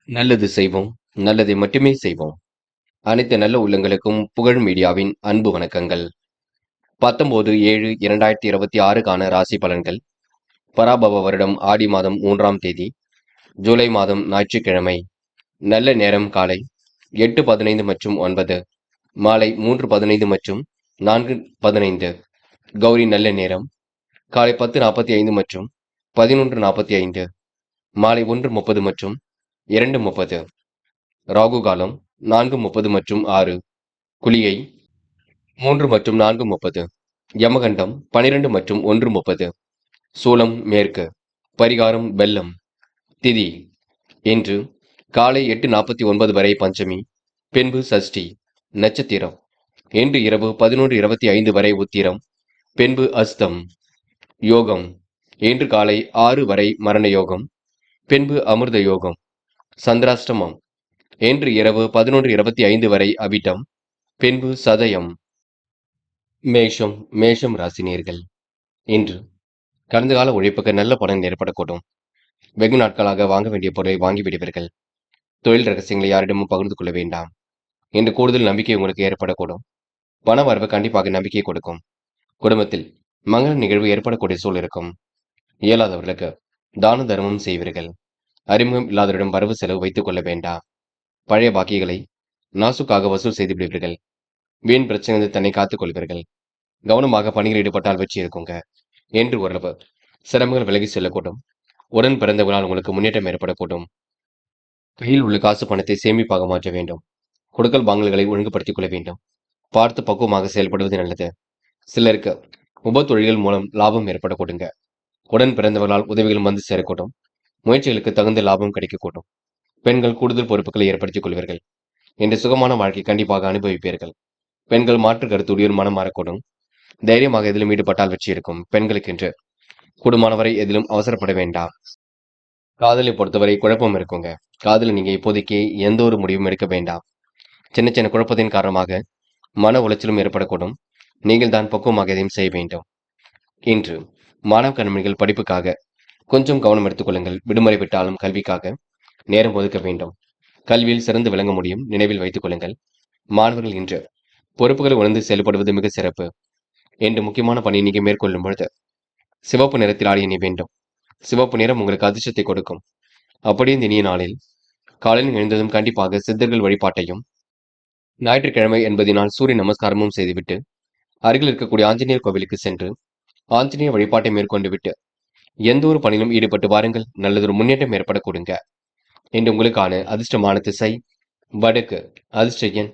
நல்லது செய்வோம், நல்லதை மட்டுமே செய்வோம். அனைத்து நல்ல உள்ளங்களுக்கும் புகழ் மீடியாவின் அன்பு வணக்கங்கள். 19/7/2026க்கான ராசி பலன்கள். பராபவ வருடம் ஆடி மாதம் 3ஆம் தேதி, ஜூலை மாதம் ஞாயிற்றுக்கிழமை. நல்ல நேரம் காலை 8:15 மற்றும் 9, மாலை 3:15 மற்றும் 4:15. கௌரி நல்ல நேரம் காலை 10:45 மற்றும் 11:45, மாலை 1:30 மற்றும் 2:30. ராகு காலம் 4:30 மற்றும் 6, குளிகை 3 மற்றும் 4:30, யமகண்டம் 12 மற்றும் 1:30, சூலம் மேற்கு, பரிகாரம் வெல்லம். திதி இன்று காலை 8:49 வரை பஞ்சமி, பின்பு சஷ்டி. நட்சத்திரம் இன்று இரவு 11:25 வரை உத்திரம், பின்பு அஸ்தம். யோகம் இன்று காலை 6 வரை மரண யோகம், பின்பு அமிர்த யோகம். சந்திராஷ்டமம் இன்று இரவு 11:25 வரை அவிட்டம், பின்பு சதயம். மேஷம் ராசினியர்கள். இன்று கடந்த கால உழைப்புக்கு நல்ல பலன் ஏற்படக்கூடும். வெகு நாட்களாக வாங்க வேண்டிய பொருளை வாங்கிவிடுவீர்கள். தொழில் ரகசியங்களை யாரிடமும் பகிர்ந்து கொள்ள வேண்டாம். இன்று கூடுதல் நம்பிக்கை உங்களுக்கு ஏற்படக்கூடும். பண வரவு கண்டிப்பாக நம்பிக்கை கொடுக்கும். குடும்பத்தில் மங்கள நிகழ்வு ஏற்படக்கூடிய சூழல் இருக்கும். இயலாதவர்களுக்கு தான தர்மம் செய்வீர்கள். அறிமுகம் இல்லாதவரிடம் வரவு செலவு வைத்துக் கொள்ள வேண்டாம். பழைய பாக்கிகளை நாசுக்காக வசூல் செய்து விடுவீர்கள். வீண் பிரச்சனை தன்னை காத்துக் கொள்வீர்கள். கவனமாக பணியில் ஈடுபட்டால் வெற்றி இருக்குங்க. என்று ஓரளவு சிரமங்கள் விலகி செல்லக்கூடும். உடன் பிறந்தவர்களால் உங்களுக்கு முன்னேற்றம் ஏற்படக்கூடும். கையில் உள்ள காசு பணத்தை சேமிப்பாக மாற்ற வேண்டும். கொடுக்கல் வாங்கல்களை ஒழுங்குபடுத்திக் கொள்ள வேண்டும். பார்த்து பக்குவமாக செயல்படுவது நல்லது. சிலருக்கு உப தொழில்கள் மூலம் லாபம் ஏற்படக்கூடுங்க. உடன் பிறந்தவர்களால் உதவிகள் வந்து சேரக்கூடும். முயற்சிகளுக்கு தகுந்த லாபம் கிடைக்கக்கூடும். பெண்கள் கூடுதல் பொறுப்புகளை ஏற்படுத்திக் கொள்வீர்கள். இன்று சுகமான வாழ்க்கை கண்டிப்பாக அனுபவிப்பீர்கள். பெண்கள் மாற்று கருத்துடையோர் மனம் மாறக்கூடும். தைரியமாக எதிலும் ஈடுபட்டால் வெற்றி இருக்கும். பெண்களுக்கு இன்று கூடுமானவரை எதிலும் அவசரப்பட வேண்டாம். காதலை பொறுத்தவரை குழப்பம் இருக்குங்க. காதலில் நீங்க இப்போதைக்கு எந்த ஒரு முடிவும் எடுக்க வேண்டாம். சின்ன சின்ன குழப்பத்தின் காரணமாக மன உளைச்சலும் ஏற்படக்கூடும். நீங்கள் தான் பக்குவமாக எதையும் செய்ய வேண்டும். இன்று மாணவ கண்மணிகள் படிப்புக்காக கொஞ்சம் கவனம் எடுத்துக் கொள்ளுங்கள். விடுமுறை விட்டாலும் கல்விக்காக நேரம் ஒதுக்க வேண்டும். கல்வியில் சிறந்து விளங்க முடியும். நினைவில் வைத்துக் கொள்ளுங்கள். மாணவர்கள் இன்று பொறுப்புகளை உணர்ந்து செயல்படுவது மிக சிறப்பு. என்று முக்கியமான பணியை நீங்க மேற்கொள்ளும் பொழுது சிவப்பு நிறத்தில் ஆடை அணிய வேண்டும். சிவப்பு நிறம் உங்களுக்கு அதிர்ஷ்டத்தை கொடுக்கும். அப்படியே இந்த இனிய நாளில் காலையில் எழுந்ததும் கண்டிப்பாக சித்தர்கள் வழிபாட்டையும், ஞாயிற்றுக்கிழமை என்பதனால் சூரிய நமஸ்காரமும் செய்துவிட்டு அருகில் இருக்கக்கூடிய ஆஞ்சநேயர் கோவிலுக்கு சென்று ஆஞ்சநேயர் வழிபாட்டை மேற்கொண்டு விட்டு எந்த ஒரு பணியிலும் ஈடுபட்டு வாருங்கள். நல்லதொரு முன்னேற்றம் ஏற்பட கொடுங்க. இன்று உங்களுக்கான அதிர்ஷ்டமான திசை வடக்கு. அதிர்ஷ்ட எண்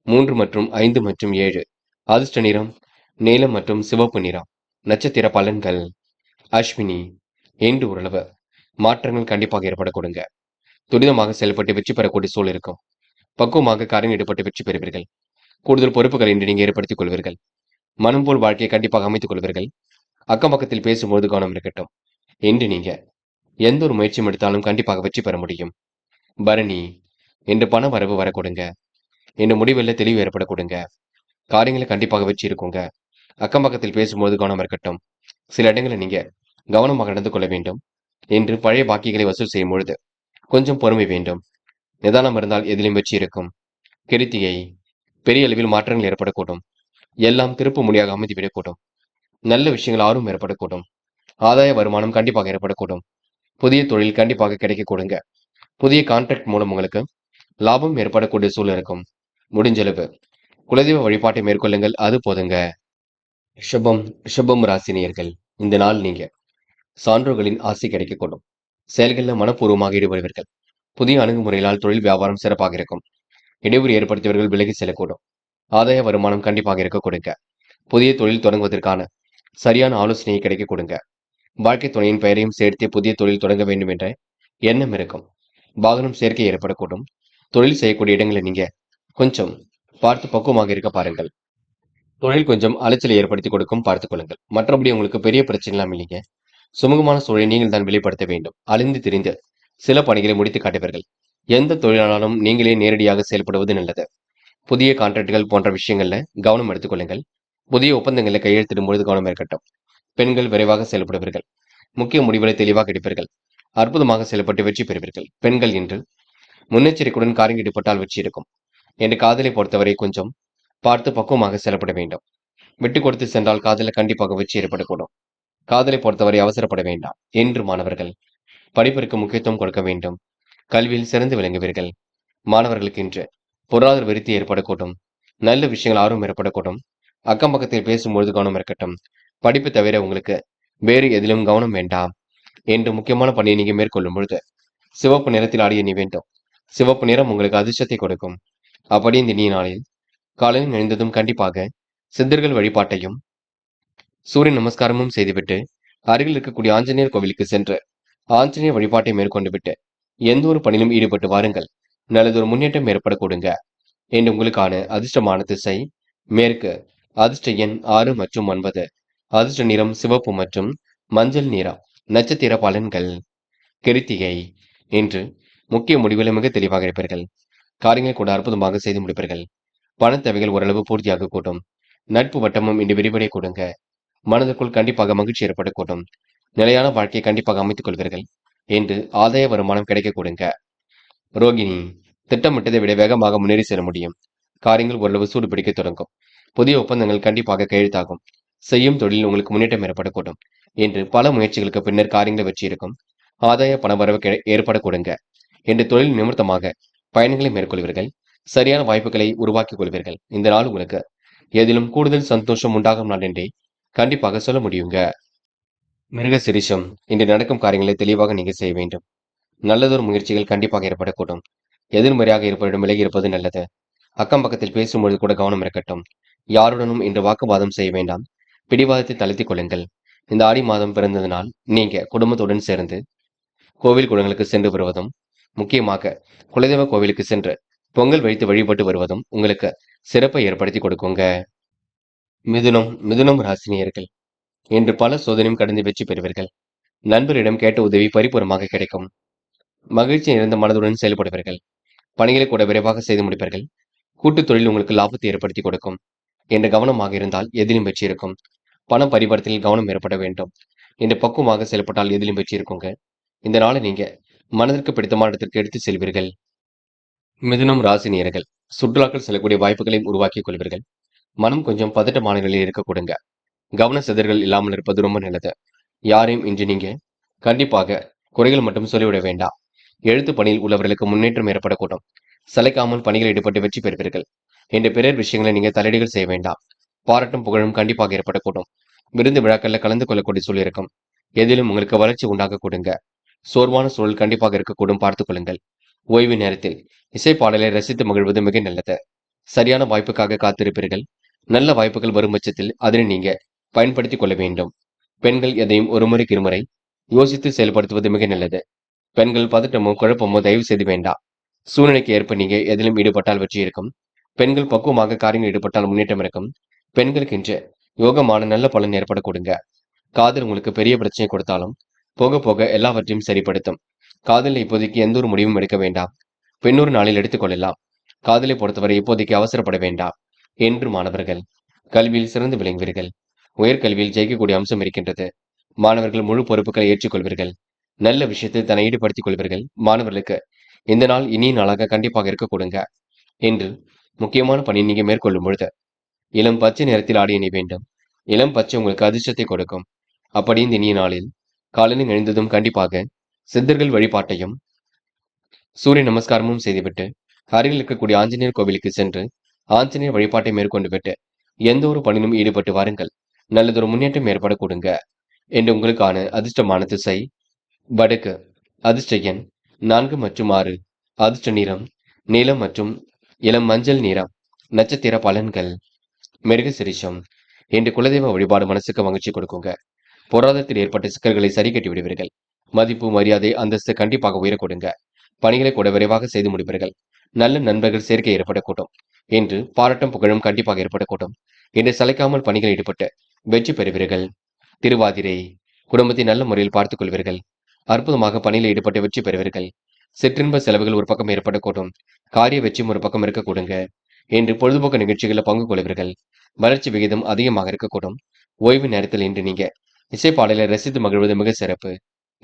3 மற்றும் 5 மற்றும் 7. அதிர்ஷ்ட நிறம் நீலம் மற்றும் சிவப்பு நிறம். நட்சத்திர பலன்கள். அஸ்வினி. இன்று ஓரளவு மாற்றங்கள் கண்டிப்பாக ஏற்பட கொடுங்க. துரிதமாக செயல்பட்டு வெற்றி பெறக்கூடிய சூழல் இருக்கும். பக்குவமாக காரியம் ஈடுபட்டு வெற்றி பெறுவீர்கள். கூடுதல் பொறுப்புகளை இன்று நீங்க ஏற்படுத்திக் கொள்வீர்கள். மனம் போல் வாழ்க்கையை கண்டிப்பாக அமைத்துக் கொள்வீர்கள். அக்கம் பக்கத்தில் பேசும்போது கவனம் இருக்கட்டும். இன்று நீங்க எந்த ஒரு முயற்சியும் எடுத்தாலும் கண்டிப்பாக வெற்றி பெற முடியும். பரணி. இன்று பண வரவு வர கொடுங்க. இன்று முடிவில் தெளிவு ஏற்பட கொடுங்க. காரியங்களை கண்டிப்பாக வெற்றி இருக்குங்க. அக்கம் பக்கத்தில் பேசும்போது கவனம் இருக்கட்டும். சில இடங்களில் நீங்க கவனமாக நடந்து கொள்ள வேண்டும். என்று பழைய பாக்கிகளை வசூல் செய்யும் பொழுது கொஞ்சம் பொறுமை வேண்டும். நிதானம் இருந்தால் எதிலும் வெற்றி இருக்கும். கிருத்திகை. பெரிய அளவில் மாற்றங்கள் ஏற்படக்கூடும். எல்லாம் திருப்பு முடியாக அமைந்துவிடக்கூடும். நல்ல விஷயங்கள் ஆர்வம் ஏற்படக்கூடும். ஆதாய வருமானம் கண்டிப்பாக ஏற்படக்கூடும். புதிய தொழில் கண்டிப்பாக கிடைக்க கொடுங்க. புதிய கான்ட்ராக்ட் மூலம் உங்களுக்கு லாபம் ஏற்படக்கூடிய சூழல் இருக்கும். முடிஞ்சளவு குலதெய்வ வழிபாட்டை மேற்கொள்ளுங்கள். அது போதுங்க. ரிஷபம் ராசினியர்கள். இந்த நாள் நீங்க சான்றோர்களின் ஆசை கிடைக்கக்கூடும். செயல்களில் மனப்பூர்வமாக ஈடுபடுவீர்கள். புதிய அணுகுமுறைகளால் தொழில் வியாபாரம் சிறப்பாக இருக்கும். இடையூறு ஏற்படுத்தியவர்கள் விலகி செல்லக்கூடும். ஆதாய வருமானம் கண்டிப்பாக இருக்க கொடுங்க. புதிய தொழில் தொடங்குவதற்கான சரியான ஆலோசனையை கிடைக்க கொடுங்க. வாழ்க்கை துணையின் பெயரையும் சேர்த்தே புதிய தொழில் தொடங்க வேண்டும் என்ற எண்ணம் இருக்கும். வாகனம் சேர்க்கை ஏற்படக்கூடும். தொழில் செய்யக்கூடிய இடங்களை நீங்க கொஞ்சம் பார்த்து பக்குவமாக இருக்க பாருங்கள். தொழில் கொஞ்சம் அலைச்சலை ஏற்படுத்தி கொடுக்கும், பார்த்துக் கொள்ளுங்கள். மற்றபடி உங்களுக்கு பெரிய பிரச்சனை எல்லாம் இல்லைங்க. சுமூகமான சூழலை நீங்கள் தான் வெளிப்படுத்த வேண்டும். அழிந்து திரிந்து சில பணிகளை முடித்து காட்டுவீர்கள். எந்த தொழிலாளரும் நீங்களே நேரடியாக செயல்படுவது நல்லது. புதிய கான்ட்ராக்டுகள் போன்ற விஷயங்கள்ல கவனம் எடுத்துக்கொள்ளுங்கள். புதிய ஒப்பந்தங்களை கையெழுத்திடும் பொழுது கவனம் இருக்கட்டும். பெண்கள் விரைவாக செயல்படுவீர்கள். முக்கிய முடிவுகளை தெளிவாக எடுப்பீர்கள். அற்புதமாக செயல்பட்டு வெற்றி பெறுவீர்கள். பெண்கள் இன்று முன்னெச்சரிக்கையுடன் காரியம் ஈடுபட்டால் வெற்றி இருக்கும். என்று காதலை பொறுத்தவரை கொஞ்சம் பார்த்து பக்குவமாக செயல்பட வேண்டும். விட்டு கொடுத்து சென்றால் காதல கண்டிப்பாக வெற்றி ஏற்படக்கூடும். காதலை பொறுத்தவரை அவசரப்பட வேண்டாம். என்று மாணவர்கள் படிப்பிற்கு முக்கியத்துவம் கொடுக்க வேண்டும். கல்வியில் சிறந்து விளங்குவீர்கள். மாணவர்களுக்கு இன்று பொருளாதார விருத்தி ஏற்படக்கூடும். நல்ல விஷயங்கள் ஆர்வம் ஏற்படக்கூடும். அக்கம் பக்கத்தில் பேசும்பொழுது கவனம் இருக்கட்டும். படிப்பு தவிர உங்களுக்கு வேறு எதிலும் கவனம் வேண்டாம். என்று முக்கியமான பணியை நீங்க மேற்கொள்ளும் பொழுது சிவப்பு நிறத்தில் ஆடிய நீ வேண்டும். சிவப்பு நிறம் உங்களுக்கு அதிர்ஷ்டத்தை கொடுக்கும். அப்படி இந்த இனிய நாளில் காலையில் எழுந்ததும் கண்டிப்பாக சித்தர்கள் வழிபாட்டையும் சூரிய நமஸ்காரமும் செய்துவிட்டு அருகில் இருக்கக்கூடிய ஆஞ்சநேயர் கோவிலுக்கு சென்று ஆஞ்சநேயர் வழிபாட்டை மேற்கொண்டு விட்டு எந்த ஒரு பணியிலும் ஈடுபட்டு வாருங்கள். நல்லதொரு முன்னேற்றம் ஏற்பட கொடுங்க. என்று உங்களுக்கான அதிர்ஷ்டமான திசை மேற்கு. அதிர்ஷ்ட எண் 6 மற்றும் 9. அதிர்ஷ்ட நிறம் சிவப்பு மற்றும் மஞ்சள் நிறம். நட்சத்திர பலன்கள். கிருத்திகை. இன்று முக்கிய முடிவுகளை மிக தெளிவாக இருப்பீர்கள். காரியங்களை கூட அற்புதமாக செய்து முடிப்பீர்கள். பண தேவைகள் ஓரளவு பூர்த்தியாக கூட்டும். நட்பு வட்டமும் இன்று விரிவடைய கொடுங்க. மனதிற்குள் கண்டிப்பாக மகிழ்ச்சி ஏற்படக்கூடும். நிலையான வாழ்க்கையை கண்டிப்பாக அமைத்துக் கொள்வீர்கள். என்று ஆதாய வருமானம் கிடைக்க கொடுங்க. ரோகிணி. திட்டமிட்டதை விட வேகமாக முன்னேறி செல்ல முடியும். காரியங்கள் ஓரளவு சூடு பிடிக்க தொடங்கும். புதிய ஒப்பந்தங்கள் கண்டிப்பாக கையெழுத்தாகும். செய்யும் தொழில் உங்களுக்கு முன்னேற்றம் ஏற்படக்கூடும். என்று பல முயற்சிகளுக்கு பின்னர் காரியங்களை வெற்றி இருக்கும். ஆதாய பணவரவு ஏற்பட கொடுங்க. என்று தொழில் நிமித்தமாக பயணங்களை மேற்கொள்வீர்கள். சரியான வாய்ப்புகளை உருவாக்கிக் கொள்வீர்கள். இந்த நாள் உங்களுக்கு எதிலும் கூடுதல் சந்தோஷம் உண்டாகும் நாள் என்றே கண்டிப்பாக சொல்ல முடியுங்க. மிருக சிரிஷம். இன்று நடக்கும் காரியங்களை தெளிவாக நீங்க செய்ய வேண்டும். நல்லதொரு முயற்சிகள் கண்டிப்பாக ஏற்படக்கூடும். எதிர்மறையாக இருப்பவரிடம் விலகி இருப்பது நல்லது. அக்கம் பக்கத்தில் பேசும்பொழுது கூட கவனம் இருக்கட்டும். யாருடனும் இன்று வாக்குவாதம் செய்ய வேண்டாம். பிடிவாதத்தை தளர்த்திக் கொள்ளுங்கள். இந்த ஆடி மாதம் பிறந்ததனால் நீங்க குடும்பத்துடன் சேர்ந்து கோவில் குளங்களுக்கு சென்று வருவதும், முக்கியமாக குலதெய்வ கோவிலுக்கு சென்று பொங்கல் வைத்து வழிபட்டு வருவதும் உங்களுக்கு சிறப்பை ஏற்படுத்தி கொடுக்குங்க. மிதுனம் ராசினியர்கள் இன்று பல சோதனையும் கடந்து வெற்றி பெறுவீர்கள். நண்பரிடம் கேட்ட உதவி பரிபூர்ணமாக கிடைக்கும். மகிழ்ச்சி நிறைந்த மனதுடன் செயல்படுவீர்கள். பணிகளை கூட விரைவாக செய்து முடிப்பீர்கள். கூட்டுத் தொழில் உங்களுக்கு லாபத்தை ஏற்படுத்தி கொடுக்கும். என்று கவனமாக இருந்தால் எதிலும் வெற்றி இருக்கும். பண பரிவர்த்தனையில் கவனம் ஏற்பட வேண்டும். என்று பக்குவமாக செயல்பட்டால் எதிலும் வெற்றி இருக்குங்க. இந்த நாளை நீங்க மனதிற்கு பிடித்தமான இடத்திற்கு எடுத்து செல்வீர்கள். மிதுனம் ராசி நேயர்கள் சுற்றுலாக்கள் செல்லக்கூடிய வாய்ப்புகளை உருவாக்கிக் கொள்வீர்கள். மனம் கொஞ்சம் பதட்டமான நிலையில் இருக்க கொடுங்க. கவன சிதறல் இல்லாமல் இருப்பது ரொம்ப நல்லது. யாரையும் இன்று நீங்க கண்டிப்பாக குறைகள் மட்டும் சொல்லிவிட வேண்டாம். எழுத்து பணியில் உள்ளவர்களுக்கு முன்னேற்றம் ஏற்படக்கூடும். சளைக்காமல் பணிகள் ஈடுபட்டு வெற்றி பெறுவீர்கள். என்ற பிறர் விஷயங்களை நீங்க தலையீடுகள் செய்ய வேண்டாம். பாராட்டும் புகழும் கண்டிப்பாக ஏற்படக்கூடும். விருந்து விழாக்கள்ல கலந்து கொள்ளக்கூடிய சூழல் இருக்கும். எதிலும் உங்களுக்கு வளர்ச்சி உண்டாக கொடுங்க. சோர்வான சூழல் கண்டிப்பாக இருக்கக்கூடும், பார்த்துக் கொள்ளுங்கள். ஓய்வு நேரத்தில் இசை பாடலை ரசித்து மகிழ்வது மிக நல்லது. சரியான வாய்ப்புக்காக காத்திருப்பீர்கள். நல்ல வாய்ப்புகள் வரும் பட்சத்தில் அதனை நீங்க பயன்படுத்திக் கொள்ள வேண்டும். பெண்கள் எதையும் ஒரு முறைக்கு இருமுறை யோசித்து செயல்படுத்துவது மிக நல்லது. பெண்கள் பதட்டமோ குழப்பமோ தயவு செய்து வேண்டாம். சூழ்நிலைக்கு ஏற்ப நீங்க எதிலும் ஈடுபட்டால் வெற்றி இருக்கும். பெண்கள் பக்குவமாக காரியங்கள் ஈடுபட்டால் முன்னேற்றம் இருக்கும். பெண்களுக்கு இன்று யோகமான நல்ல பலன் ஏற்பட கொடுங்க. காதல் உங்களுக்கு பெரிய பிரச்சனை கொடுத்தாலும் போக போக எல்லாவற்றையும் சரிப்படுத்தும். காதலில் இப்போதைக்கு எந்த ஒரு முடிவும் எடுக்க வேண்டாம். பின்னொரு நாளில் எடுத்துக்கொள்ளலாம். காதலை பொறுத்தவரை இப்போதைக்கு அவசரப்பட வேண்டாம். என்று மாணவர்கள் கல்வியில் சிறந்து விளங்குவீர்கள். உயர்கல்வியில் ஜெயிக்கக்கூடிய அம்சம் இருக்கின்றது. மாணவர்கள் முழு பொறுப்புகளை ஏற்றுக்கொள்வீர்கள். நல்ல விஷயத்தில் தன்னை ஈடுபடுத்திக் கொள்வீர்கள். மாணவர்களுக்கு இந்த நாள் இனிய நாளாக கண்டிப்பாக இருக்க கொடுங்க. என்று முக்கியமான பணி நீங்க மேற்கொள்ளும் பொழுது இளம் பச்சை நிறத்தில் ஆடிய நீ வேண்டும். இளம் பச்சை உங்களுக்கு அதிர்ஷ்டத்தை கொடுக்கும். அப்படி இந்த இனிய நாளில் காலையில் எழுந்ததும் கண்டிப்பாக சித்தர்கள் வழிபாட்டையும் சூரிய நமஸ்காரமும் செய்துவிட்டு அருகில் இருக்கக்கூடிய ஆஞ்சநேயர் கோவிலுக்கு சென்று ஆஞ்சநேயர் வழிபாட்டை மேற்கொண்டு விட்டு எந்த ஒரு பணியிலும் ஈடுபட்டு வாருங்கள். நல்லதொரு முன்னேற்றம் ஏற்பட கொடுங்க. என்று உங்களுக்கான அதிர்ஷ்டமான திசை வடக்கு. அதிர்ஷ்ட எண் 4 மற்றும் 6. அதிர்ஷ்ட நிறம் நீலம் மற்றும் இளம் மஞ்சள் நிறம். நட்சத்திர பலன்கள். மிருக சிரிஷம். இன்று குலதெய்வ வழிபாடு மனசுக்கு மகிழ்ச்சி கொடுக்குங்க. பொருளாதாரத்தில் ஏற்பட்ட சிக்கல்களை சரி கட்டி விடுவீர்கள். மதிப்பு மரியாதை அந்தஸ்து கண்டிப்பாக உயர கொடுங்க. பணிகளை கூட விரைவாக செய்து முடிப்பீர்கள். நல்ல நண்பர்கள் சேர்க்கை ஏற்படக்கூடும். என்று பாராட்டும் புகழும் கண்டிப்பாக ஏற்படக்கூடும். என்று சளைக்காமல் பணிகள் ஈடுபட்டு வெற்றி பெறுவீர்கள். திருவாதிரை. குடும்பத்தை நல்ல முறையில் பார்த்துக் கொள்வீர்கள். அற்புதமாக பணியில் ஈடுபட்டு வெற்றி பெறுவீர்கள். சிற்றின்ப செலவுகள் ஒரு பக்கம் ஏற்படக்கூடும். காரிய வெற்றியும் ஒரு பக்கம் இருக்க கொடுங்க. என்று பொழுதுபோக்கு நிகழ்ச்சிகளில் பங்கு கொள்வீர்கள். வளர்ச்சி விகிதம் அதிகமாக இருக்கக்கூடும். ஓய்வு நேரத்தில் இன்று நீங்க இசை பாடலை ரசித்து மகிழ்வது மிக சிறப்பு.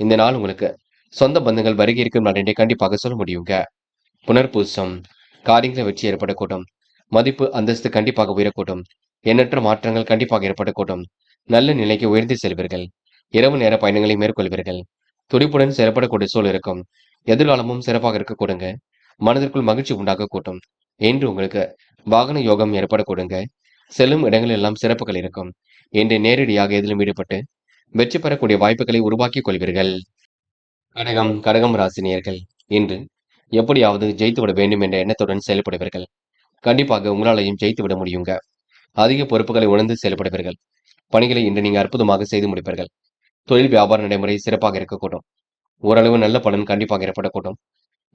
இந்த நாள் உங்களுக்கு சொந்த பந்தங்கள் வருகை இருக்கும் நாள் என்றே கண்டிப்பாக சொல்ல முடியுங்க. புனர்பூசம் காரியங்களை வெற்றி ஏற்படக்கூடும். மதிப்பு அந்தஸ்து கண்டிப்பாக உயரக்கூடும். எண்ணற்ற மாற்றங்கள் கண்டிப்பாக ஏற்படக்கூடும். நல்ல நிலைக்கு உயர்ந்து செல்வீர்கள். இரவு நேர பயணங்களை மேற்கொள்வீர்கள். துடிப்புடன் செயல்படக்கூடிய சூழல் இருக்கும். எதிர்காலமும் சிறப்பாக இருக்க கூடுங்க. மனதிற்குள் மகிழ்ச்சி உண்டாக கூட்டும். என்று உங்களுக்கு வாகன யோகம் ஏற்பட கூடுங்க. செல்லும் இடங்கள் எல்லாம் சிறப்புகள் இருக்கும். என்று நேரடியாக எதிலும் ஈடுபட்டு வெற்றி பெறக்கூடிய வாய்ப்புகளை உருவாக்கிக் கொள்வீர்கள். கடகம் ராசினியர்கள் இன்று எப்படியாவது ஜெயித்துவிட வேண்டும் என்ற எண்ணத்துடன் செயல்படுவீர்கள். கண்டிப்பாக உங்களாலையும் ஜெயித்து விட முடியுங்க. அதிக பொறுப்புகளை உணர்ந்து செயல்படுவீர்கள். பணிகளை இன்று நீங்க அற்புதமாக செய்து முடிப்பீர்கள். தொழில் வியாபார நடைமுறை சிறப்பாக இருக்கக்கூடும். ஓரளவு நல்ல பலன் கண்டிப்பாக ஏற்படக்கூடும்.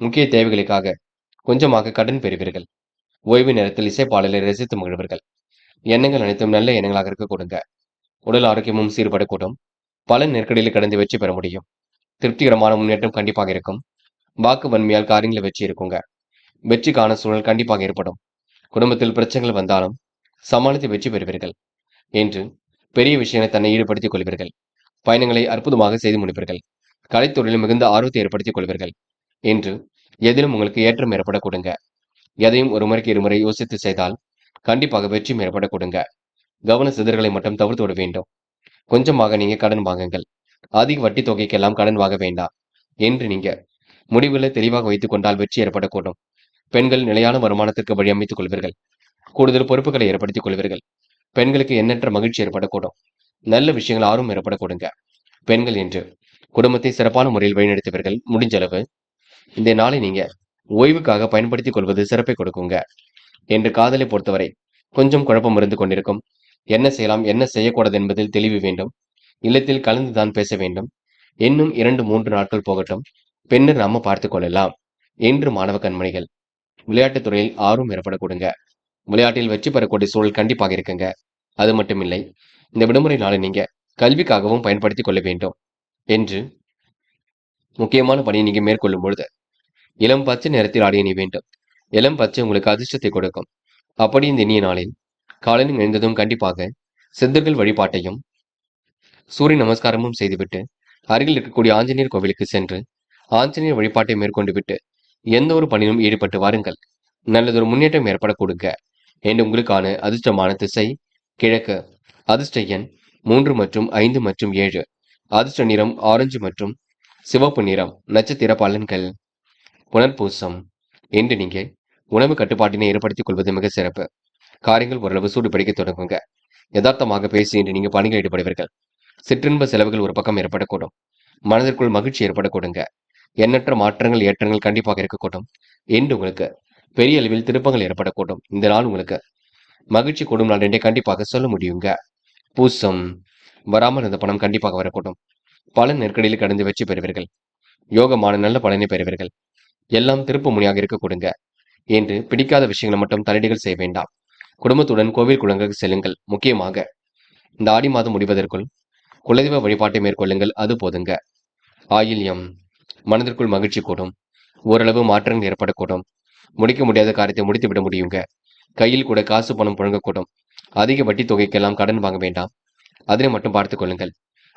முக்கிய தேவைகளுக்காக கொஞ்சமாக கடன் பெறுவீர்கள். ஓய்வு நேரத்தில் இசைப்பாடலை ரசித்து மகிழ்வீர்கள். எண்ணங்கள் அனைத்தும் நல்ல எண்ணங்களாக இருக்க கொடுங்க. உடல் ஆரோக்கியமும் சீர்படக்கூடும். பல நெருக்கடியில் கடந்து வெற்றி பெற முடியும். திருப்திகரமான முன்னேற்றம் கண்டிப்பாக இருக்கும். வாக்கு வன்மையால் காரியங்களை வெற்றி இருக்குங்க. வெற்றிக்கான சூழல் கண்டிப்பாக ஏற்படும். குடும்பத்தில் பிரச்சனைகள் வந்தாலும் சமாளித்து வெற்றி பெறுவீர்கள். என்று பெரிய விஷயங்களை தன்னை ஈடுபடுத்திக் கொள்வீர்கள். பயணங்களை அற்புதமாக செய்து முடிப்பீர்கள். கலைத்துறையில் மிகுந்த ஆர்வத்தை ஏற்படுத்திக் கொள்வீர்கள். என்று எதிலும் உங்களுக்கு ஏற்றம் ஏற்பட கொடுங்க. எதையும் ஒரு முறைக்கு இருமுறை யோசித்து செய்தால் கண்டிப்பாக வெற்றியும் ஏற்பட கொடுங்க. கவன சிதறலை மட்டும் தவிர்த்து விட வேண்டும். கொஞ்சமாக நீங்க கடன் வாங்குங்கள். அதிக வட்டி தொகைக்கெல்லாம் கடன் வாங்க வேண்டாம். என்று நீங்க முடிவுகளை தெளிவாக வைத்துக் கொண்டால் வெற்றி ஏற்படக்கூடும். பெண்கள் நிலையான வருமானத்திற்கு வழி அமைத்துக் கொள்வீர்கள். கூடுதல் பொறுப்புகளை ஏற்படுத்திக் கொள்வீர்கள். பெண்களுக்கு எண்ணற்ற மகிழ்ச்சி ஏற்படக்கூடும். நல்ல விஷயங்கள் ஆர்வம் ஏற்பட கொடுங்க. பெண்கள் என்று குடும்பத்தை சிறப்பான முறையில் வழிநடத்துவீர்கள். முடிஞ்சளவு இந்த நாளை நீங்க ஓய்வுக்காக பயன்படுத்திக் கொள்வது சிறப்பை கொடுக்குங்க. என்று காதலை பொறுத்தவரை கொஞ்சம் குழப்பம் இருந்து கொண்டிருக்கும். என்ன செய்யலாம் என்ன செய்யக்கூடாது என்பதில் தெளிவு வேண்டும். இல்லத்தில் கலந்துதான் பேச வேண்டும். இன்னும் 2-3 நாட்கள் போகட்டும். பின்னர் நாம பார்த்துக் கொள்ளலாம். என்று மாணவ கண்மணிகள் விளையாட்டுத் துறையில் ஆர்வம் ஏற்பட கொடுங்க. விளையாட்டில் வெற்றி பெறக்கூடிய சூழல் கண்டிப்பாக இருக்குங்க. அது மட்டுமில்லை, இந்த விடுமுறை நாளை நீங்க கல்விக்காகவும் பயன்படுத்திக் கொள்ள வேண்டும். என்று முக்கியமான பணியை நீங்க மேற்கொள்ளும் பொழுது இளம் பச்சை நிறத்தில் ஆடிய நீ வேண்டும். இளம் பச்சை உங்களுக்கு அதிர்ஷ்டத்தை கொடுக்கும். அப்படி இந்த இனிய நாளில் காலையில் எழுந்ததும் கண்டிப்பாக சித்தர்கள் வழிபாட்டையும் சூரிய நமஸ்காரமும் செய்துவிட்டு அருகில் இருக்கக்கூடிய ஆஞ்சநேயர் கோவிலுக்கு சென்று ஆஞ்சநேயர் வழிபாட்டை மேற்கொண்டு விட்டு எந்த ஒரு பணியிலும் ஈடுபட்டு வாருங்கள். நல்லதொரு முன்னேற்றம் ஏற்பட கொடுங்க. என்று உங்களுக்கான அதிர்ஷ்டமான திசை கிழக்கு. அதிர்ஷ்ட எண் 3 மற்றும் 5 மற்றும் 7. அதிர்ஷ்ட நிறம் ஆரஞ்சு மற்றும் சிவப்பு நிறம். நட்சத்திர பலன்கள். புனர்பூசம் என்று நீங்க உணவு கட்டுப்பாட்டினை ஏற்படுத்திக் கொள்வது மிக சிறப்பு. காரியங்கள் ஓரளவு சூடு பிடிக்க தொடங்குங்க. யதார்த்தமாக பேசி என்று நீங்க பணிகள் ஈடுபடுவீர்கள். சிற்றின்ப செலவுகள் ஒரு பக்கம் ஏற்படக்கூடும். மனதிற்குள் மகிழ்ச்சி ஏற்படக்கூடுங்க. எண்ணற்ற மாற்றங்கள் ஏற்றங்கள் கண்டிப்பாக இருக்கக்கூடும். என்று உங்களுக்கு பெரிய அளவில் திருப்பங்கள் ஏற்படக்கூடும். இந்த நாள் உங்களுக்கு மகிழ்ச்சி கூடும் நாள் என்றே கண்டிப்பாக சொல்ல முடியுங்க. பூசம் வராமல் இருந்த பணம் கண்டிப்பாக வரக்கூடும். பல நெருக்கடியில் கடந்து வெற்றி பெறுவீர்கள். யோகமான நல்ல பலனை பெறுவீர்கள். எல்லாம் திருப்பு முனையாக இருக்க கொடுங்க. என்று பிடிக்காத விஷயங்களை மட்டும் தலையீடுகள் செய்ய வேண்டாம். குடும்பத்துடன் கோவில் குளங்களுக்கு செல்லுங்கள். முக்கியமாக இந்த ஆடி மாதம் முடிவதற்குள் குலதெய்வ வழிபாட்டை மேற்கொள்ளுங்கள். அது போதுங்க. ஆயில்யம் மனதிற்குள் மகிழ்ச்சி கூடும். ஓரளவு மாற்றங்கள் ஏற்படக்கூடும். முடிக்க முடியாத காரியத்தை முடித்துவிட முடியுங்க. கையில் கூட காசு பணம் புழங்கக்கூடும். அதிக வட்டி தொகைக்கெல்லாம் கடன் வாங்க வேண்டாம். அதனை மட்டும் பார்த்துக் கொள்ளுங்கள்.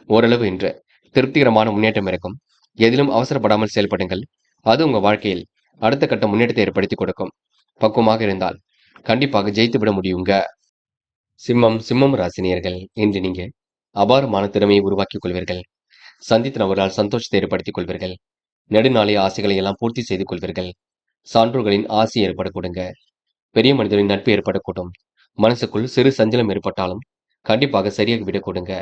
ஓரளவு இன்று திருப்திகரமான முன்னேற்றம் இருக்கும். எதிலும் அவசரப்படாமல் செயல்படுங்கள். அது உங்க வாழ்க்கையில் அடுத்த கட்ட முன்னேற்றத்தை ஏற்படுத்தி கொடுக்கும். பக்குவமாக இருந்தால் கண்டிப்பாக ஜெயித்து விட முடியுங்க. சிம்மம் ராசினியர்கள் இன்று நீங்க அபாரமான திறமையை உருவாக்கிக் கொள்வீர்கள். சந்தித்த நபரால் சந்தோஷத்தை ஏற்படுத்திக் கொள்வீர்கள். நெடுநாளைய ஆசைகளை எல்லாம் பூர்த்தி செய்து கொள்வீர்கள். சான்றோர்களின் ஆசை ஏற்பட கொடுங்க. பெரிய மனிதரின் நட்பு ஏற்படக்கூடும். மனசுக்குள் சிறு சஞ்சலம் ஏற்பட்டாலும் கண்டிப்பாக சரியாக விட கொடுங்க.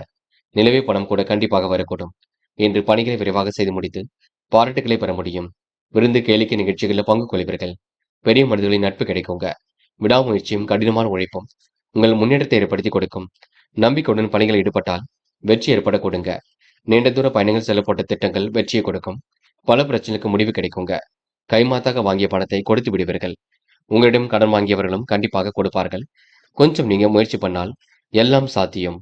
நிலவே பணம் கூட கண்டிப்பாக வரக்கூடும். என்று பணிகளை விரைவாக செய்து முடித்து பாராட்டுகளை பெற முடியும். விருந்து கேளிக்கை நிகழ்ச்சிகளில் பங்கு கொள்வீர்கள். பெரிய மனிதர்களின் நட்பு கிடைக்குங்க. விடாமுயற்சியும் கடினமான உழைப்பும் உங்கள் முன்னேற்றத்தை ஏற்படுத்தி கொடுக்கும். நம்பிக்கையுடன் பணிகள் ஈடுபட்டால் வெற்றி ஏற்பட கொடுங்க. நீண்ட தூர பயணங்கள் செல்லப்பட்ட திட்டங்கள் வெற்றியை கொடுக்கும். பல பிரச்சனைக்கு முடிவு கிடைக்குங்க. கைமாத்தாக வாங்கிய பணத்தை கொடுத்து விடுவீர்கள். உங்களிடம் கடன் வாங்கியவர்களும் கண்டிப்பாக கொடுப்பார்கள். கொஞ்சம் நீங்க முயற்சி பண்ணால் எல்லாம் சாத்தியம்.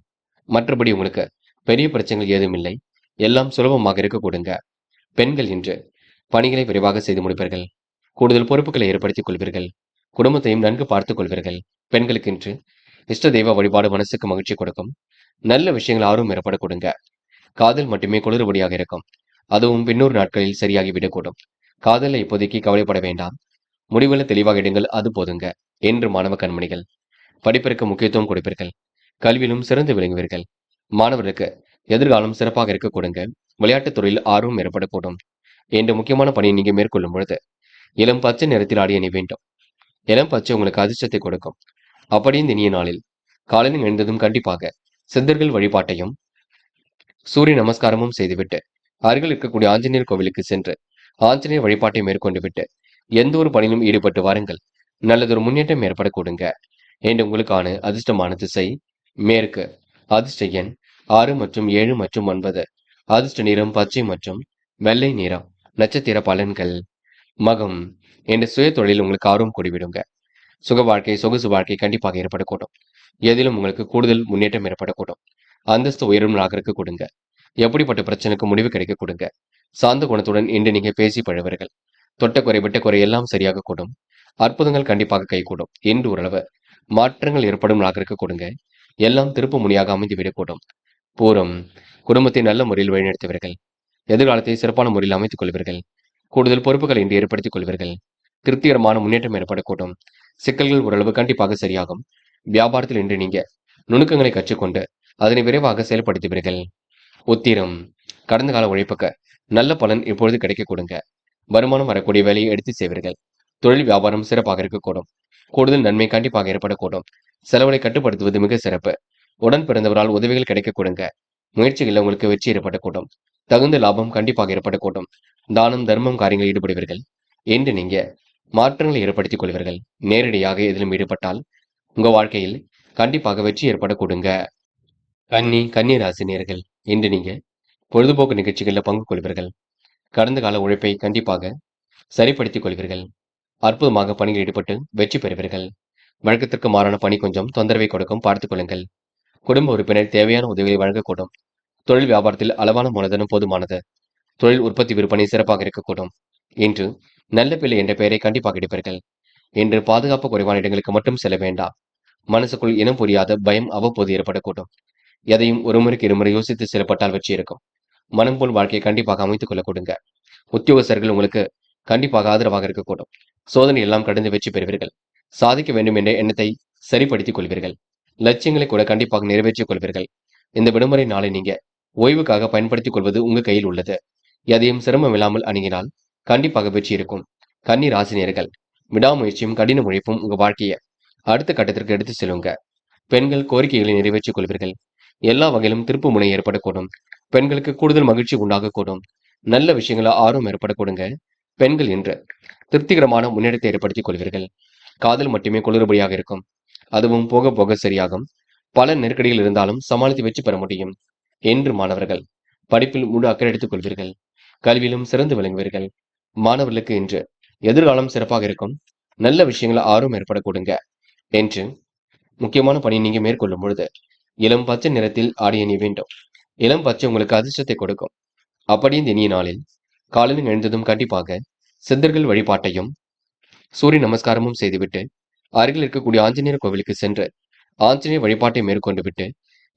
மற்றபடி உங்களுக்கு பெரிய பிரச்சனைகள் ஏதும் இல்லை. எல்லாம் சுலபமாக இருக்க கொடுங்க. பெண்கள் இன்று பணிகளை விரைவாக செய்து முடிப்பீர்கள். கூடுதல் பொறுப்புகளை ஏற்படுத்திக் கொள்வீர்கள். குடும்பத்தையும் நன்கு பார்த்துக் கொள்வீர்கள். பெண்களுக்கு இன்று இஷ்ட தெய்வ வழிபாடு மனசுக்கு மகிழ்ச்சி கொடுக்கும். நல்ல விஷயங்கள் ஆர்வம் ஏற்பட கொடுங்க. காதல் மட்டுமே குளறுபடியாக இருக்கும். அதுவும் 200 நாட்களில் சரியாகி விடக்கூடும். காதலை இப்போதைக்கு கவலைப்பட வேண்டாம். முடிவுல தெளிவாக எடுங்கள், அது போதுங்க. என்று மாணவ கண்மணிகள், படிப்பிற்கு முக்கியத்துவம் கொடுப்பீர்கள். கல்வியிலும் சிறந்து விளங்குவீர்கள். மாணவர்களுக்கு எதிர்காலம் சிறப்பாக இருக்க கொடுங்க. விளையாட்டுத் துறையில் ஆர்வம் ஏற்படக்கூடும். என்ற முக்கியமான பணியை நீங்க மேற்கொள்ளும் பொழுது இளம் பச்சை நிறத்தில் ஆடை அணிய வேண்டும். இளம் பச்சை உங்களுக்கு அதிர்ஷ்டத்தை கொடுக்கும். அப்படி இந்த இனிய நாளில் காலையில் எழுந்ததும் கண்டிப்பாக சித்தர்கள் வழிபாட்டையும் சூரிய நமஸ்காரமும் செய்துவிட்டு அருகில் இருக்கக்கூடிய ஆஞ்சநேயர் கோவிலுக்கு சென்று ஆஞ்சநேயர் வழிபாட்டை மேற்கொண்டு விட்டு எந்த ஒரு பணியிலும் ஈடுபட்டு வாருங்கள். நல்லதொரு முன்னேற்றம் ஏற்பட கொடுங்க. என்று உங்களுக்கான அதிர்ஷ்டமான திசை மேற்கு. அதிர்ஷ்ட எண் 6 மற்றும் 7 மற்றும் 9. அதிர்ஷ்ட நிறம் பச்சை மற்றும் வெள்ளை நிறம். நட்சத்திர பலன்கள். மகம். என்ற சுய தொழில் உங்களுக்கு ஆர்வம் கூடிவிடுங்க. சுக வாழ்க்கை, சொகுசு வாழ்க்கை கண்டிப்பாக ஏற்படக்கூடும். எதிலும் உங்களுக்கு கூடுதல் முன்னேற்றம் ஏற்படக்கூடும். அந்தஸ்து உயரும் நாகருக்கு கொடுங்க. எப்படிப்பட்ட பிரச்சனைக்கு முடிவு கிடைக்க கொடுங்க. சாந்த குணத்துடன் இன்று நீங்க பேசி பழவர்கள். தொட்ட குறை விட்ட குறை எல்லாம் சரியாக கூடும். அற்புதங்கள் கண்டிப்பாக கைகூடும். என்று ஓரளவு மாற்றங்கள் ஏற்படும் நாகருக்கு கொடுங்க. எல்லாம் திருப்பு முனியாக அமைந்துவிடக்கூடும். பூரம். குடும்பத்தை நல்ல முறையில் வழிநடத்துவீர்கள். எதிர்காலத்தை சிறப்பான முறையில் அமைத்துக் கொள்வீர்கள். கூடுதல் பொறுப்புகள் இன்று ஏற்படுத்திக் கொள்வீர்கள். திருப்திகரமான முன்னேற்றம் ஏற்படக்கூடும். சிக்கல்கள் ஓரளவு கண்டிப்பாக சரியாகும். வியாபாரத்தில் இன்று நீங்க நுணுக்கங்களை கற்றுக்கொண்டு அதனை விரைவாக செயல்படுத்துவீர்கள். உத்திரம். கடந்த கால உழைப்புக்கு நல்ல பலன் இப்பொழுது கிடைக்க கொடுங்க. வருமானம் வரக்கூடிய வேலையை எடுத்து செய்வீர்கள். தொழில் வியாபாரம் சிறப்பாக இருக்கக்கூடும். கூடுதல் நன்மை கண்டிப்பாக ஏற்படக்கூடும். செலவுகளை கட்டுப்படுத்துவது மிக சிறப்பு. உடன் பிறந்தவரால் உதவிகள் கிடைக்க கொடுங்க. முயற்சிகளில் உங்களுக்கு வெற்றி ஏற்படக்கூடும். தகுந்த லாபம் கண்டிப்பாக ஏற்படக்கூடும். தானம் தர்மம் காரியங்களில் ஈடுபடுவீர்கள். என்று நீங்க மாற்றங்களை ஏற்படுத்திக் கொள்வீர்கள். நேரடியாக எதிலும் ஈடுபட்டால் உங்க வாழ்க்கையில் கண்டிப்பாக வெற்றி ஏற்பட கொடுங்க. கன்னி ராசினியர்கள், இன்று நீங்க பொழுதுபோக்கு நிகழ்ச்சிகளில் பங்கு கொள்வீர்கள். கடந்த கால உழைப்பை கண்டிப்பாக சரிப்படுத்திக் கொள்வீர்கள். அற்புதமாக பணியில் ஈடுபட்டு வெற்றி பெறுவீர்கள். வழக்கத்திற்கு மாறான பணி கொஞ்சம் தொந்தரவை கொடுக்கும், பார்த்துக் கொள்ளுங்கள். குடும்ப உறுப்பினர் தேவையான உதவிகளை வழங்கக்கூடும். தொழில் வியாபாரத்தில் அளவான மூலதனம் போதுமானது. தொழில் உற்பத்தி விற்பனை சிறப்பாக இருக்கக்கூடும். இன்று நல்ல பிள்ளை என்ற பெயரை கண்டிப்பாக எடுப்பீர்கள். இன்று பாதுகாப்பு குறைவான இடங்களுக்கு மட்டும் செல்ல வேண்டாம். மனசுக்குள் இனம் புரியாத பயம் அவ்வப்போது ஏற்படக்கூடும். எதையும் ஒரு முறைக்கு இருமுறை யோசித்து செயல்பட்டால் வெற்றி இருக்கும். மனம் போல் வாழ்க்கையை கண்டிப்பாக அமைத்துக் கொள்ள கொடுங்க. உத்தியோகஸ்தர்கள் உங்களுக்கு கண்டிப்பாக ஆதரவாக இருக்கக்கூடும். சோதனை எல்லாம் கடந்து வெற்றி பெறுவீர்கள். சாதிக்க வேண்டும் என்ற எண்ணத்தை சரிப்படுத்திக் கொள்வீர்கள். லட்சியங்களை கூட கண்டிப்பாக நிறைவேற்றிக் கொள்வீர்கள். இந்த விடுமுறை நாளை நீங்க ஓய்வுக்காக பயன்படுத்திக் கொள்வது உங்க கையில் உள்ளது. எதையும் சிரமம் இல்லாமல் அணுகினால் கண்டிப்பாக வெற்றி இருக்கும். கன்னி ராசினியர்கள், விடாமுயற்சியும் கடின உழைப்பும் உங்க வாழ்க்கையை அடுத்த கட்டத்திற்கு எடுத்து செல்லுங்க. பெண்கள் கோரிக்கைகளை நிறைவேற்றிக் கொள்வீர்கள். எல்லா வகையிலும் திருப்பு முனை ஏற்படக்கூடும். பெண்களுக்கு கூடுதல் மகிழ்ச்சி உண்டாகக்கூடும். நல்ல விஷயங்கள ஆர்வம் ஏற்படக்கூடுங்க. பெண்கள் என்று திருப்திகரமான முன்னேற்றத்தை ஏற்படுத்திக் கொள்வீர்கள். காதல் மட்டுமே குளறுபடியாக இருக்கும். அதுவும் போக போக சரியாகும். பல நெருக்கடிகள் இருந்தாலும் சமாளித்து வெற்றி பெற முடியும். என்று மாணவர்கள் படிப்பில் முழு அக்கறை எடுத்துக் கொள்வீர்கள். கல்வியிலும் சிறந்து விளங்குவீர்கள். மாணவர்களுக்கு இன்று எதிர்காலம் சிறப்பாக இருக்கும். நல்ல விஷயங்கள ஆர்வம் ஏற்படக்கூடுங்க. என்று முக்கியமான பணி நீங்க மேற்கொள்ளும் பொழுது இளம் பச்சை நிறத்தில் ஆடை அணிய வேண்டும். இளம் பச்சை உங்களுக்கு அதிர்ஷ்டத்தை கொடுக்கும். அப்படி இந்த இனிய நாளில் காலையில் எழுந்ததும் கண்டிப்பாக சித்தர்கள் வழிபாட்டையும் சூரிய நமஸ்காரமும் செய்துவிட்டு அருகில் இருக்கக்கூடிய ஆஞ்சநேயர் கோவிலுக்கு சென்று ஆஞ்சநேயர் வழிபாட்டை மேற்கொண்டு விட்டு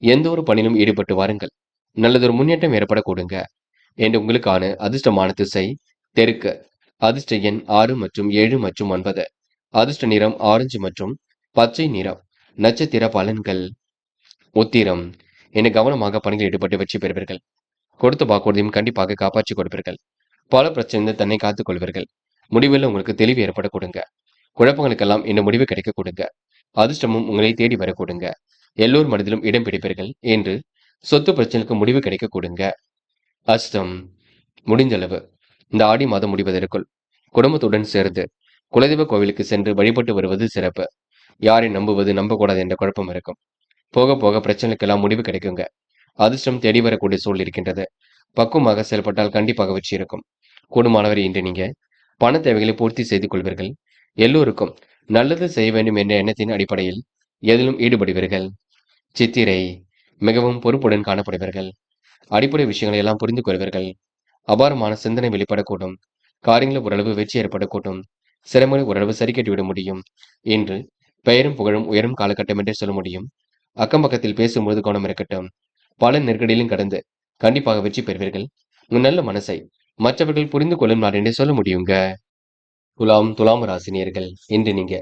எந்த ஒரு பணியிலும் ஈடுபட்டு வாருங்கள். நல்லதொரு முன்னேற்றம் ஏற்பட கொடுங்க. என்று உங்களுக்கான அதிர்ஷ்டமான திசை தெற்கு. அதிர்ஷ்ட எண் 6 மற்றும் 7 மற்றும் 9. அதிர்ஷ்ட நிறம் ஆரஞ்சு மற்றும் பச்சை நிறம். நட்சத்திர பலன்கள். உத்திரம். என கவனமாக பணியில் ஈடுபட்டு வெற்றி பெறுவீர்கள். கொடுத்த வாக்குறுதியும் கண்டிப்பாக காப்பாற்றிக் கொடுப்பீர்கள். பல பிரச்சனை தன்னை காத்துக் கொள்வீர்கள். முடிவில் உங்களுக்கு தெளிவு ஏற்பட கொடுங்க. குழப்பங்களுக்கெல்லாம் இந்த முடிவு கிடைக்க கொடுங்க. அதிர்ஷ்டமும் உங்களை தேடி வர கொடுங்க. எல்லோர் மனதிலும் இடம் பிடிப்பீர்கள். என்று சொத்து பிரச்சனைக்கு முடிவு கிடைக்க கொடுங்க. அஸ்தம். முடிஞ்சளவு இந்த ஆடி மாதம் முடிவதற்குள் குடும்பத்துடன் சேர்ந்து குலதெய்வ கோவிலுக்கு சென்று வழிபட்டு வருவது சிறப்பு. யாரை நம்புவது நம்பக்கூடாது என்ற குழப்பம் இருக்கும். போக போக பிரச்சனைக்கெல்லாம் முடிவு கிடைக்குங்க. அதிர்ஷ்டம் தேடி வரக்கூடிய சூழல் இருக்கின்றது. பக்குவமாக செயல்பட்டால் கண்டிப்பாக வெற்றி இருக்கும். கூடுமானவர் இன்று நீங்க பண தேவைகளை பூர்த்தி செய்து கொள்வீர்கள். எல்லோருக்கும் நல்லது செய்ய வேண்டும் என்ற எண்ணத்தின் அடிப்படையில் எதிலும் ஈடுபடுவீர்கள். சித்திரை. மிகவும் பொறுப்புடன் காணப்படுவீர்கள். அடிப்படை விஷயங்களை எல்லாம் புரிந்து கொள்வீர்கள். அபாரமான சிந்தனை வெளிப்படக்கூடும். காரியங்களில் ஓரளவு வெற்றி ஏற்படக்கூடும். சிரமங்களை ஓரளவு சரி கட்டிவிட முடியும். என்று பெயரும் புகழும் உயரும் காலகட்டம் என்று சொல்ல முடியும். அக்கம் பக்கத்தில் பேசும்போது கவனம் இருக்கட்டும். பல நெருக்கடியிலும் கடந்து கண்டிப்பாக வெற்றி பெறுவீர்கள். உங்க நல்ல மனசை மற்றவர்கள் புரிந்து கொள்ளும் நாள் என்று சொல்ல முடியுங்க. துலாம் ராசினியர்கள், இன்று நீங்க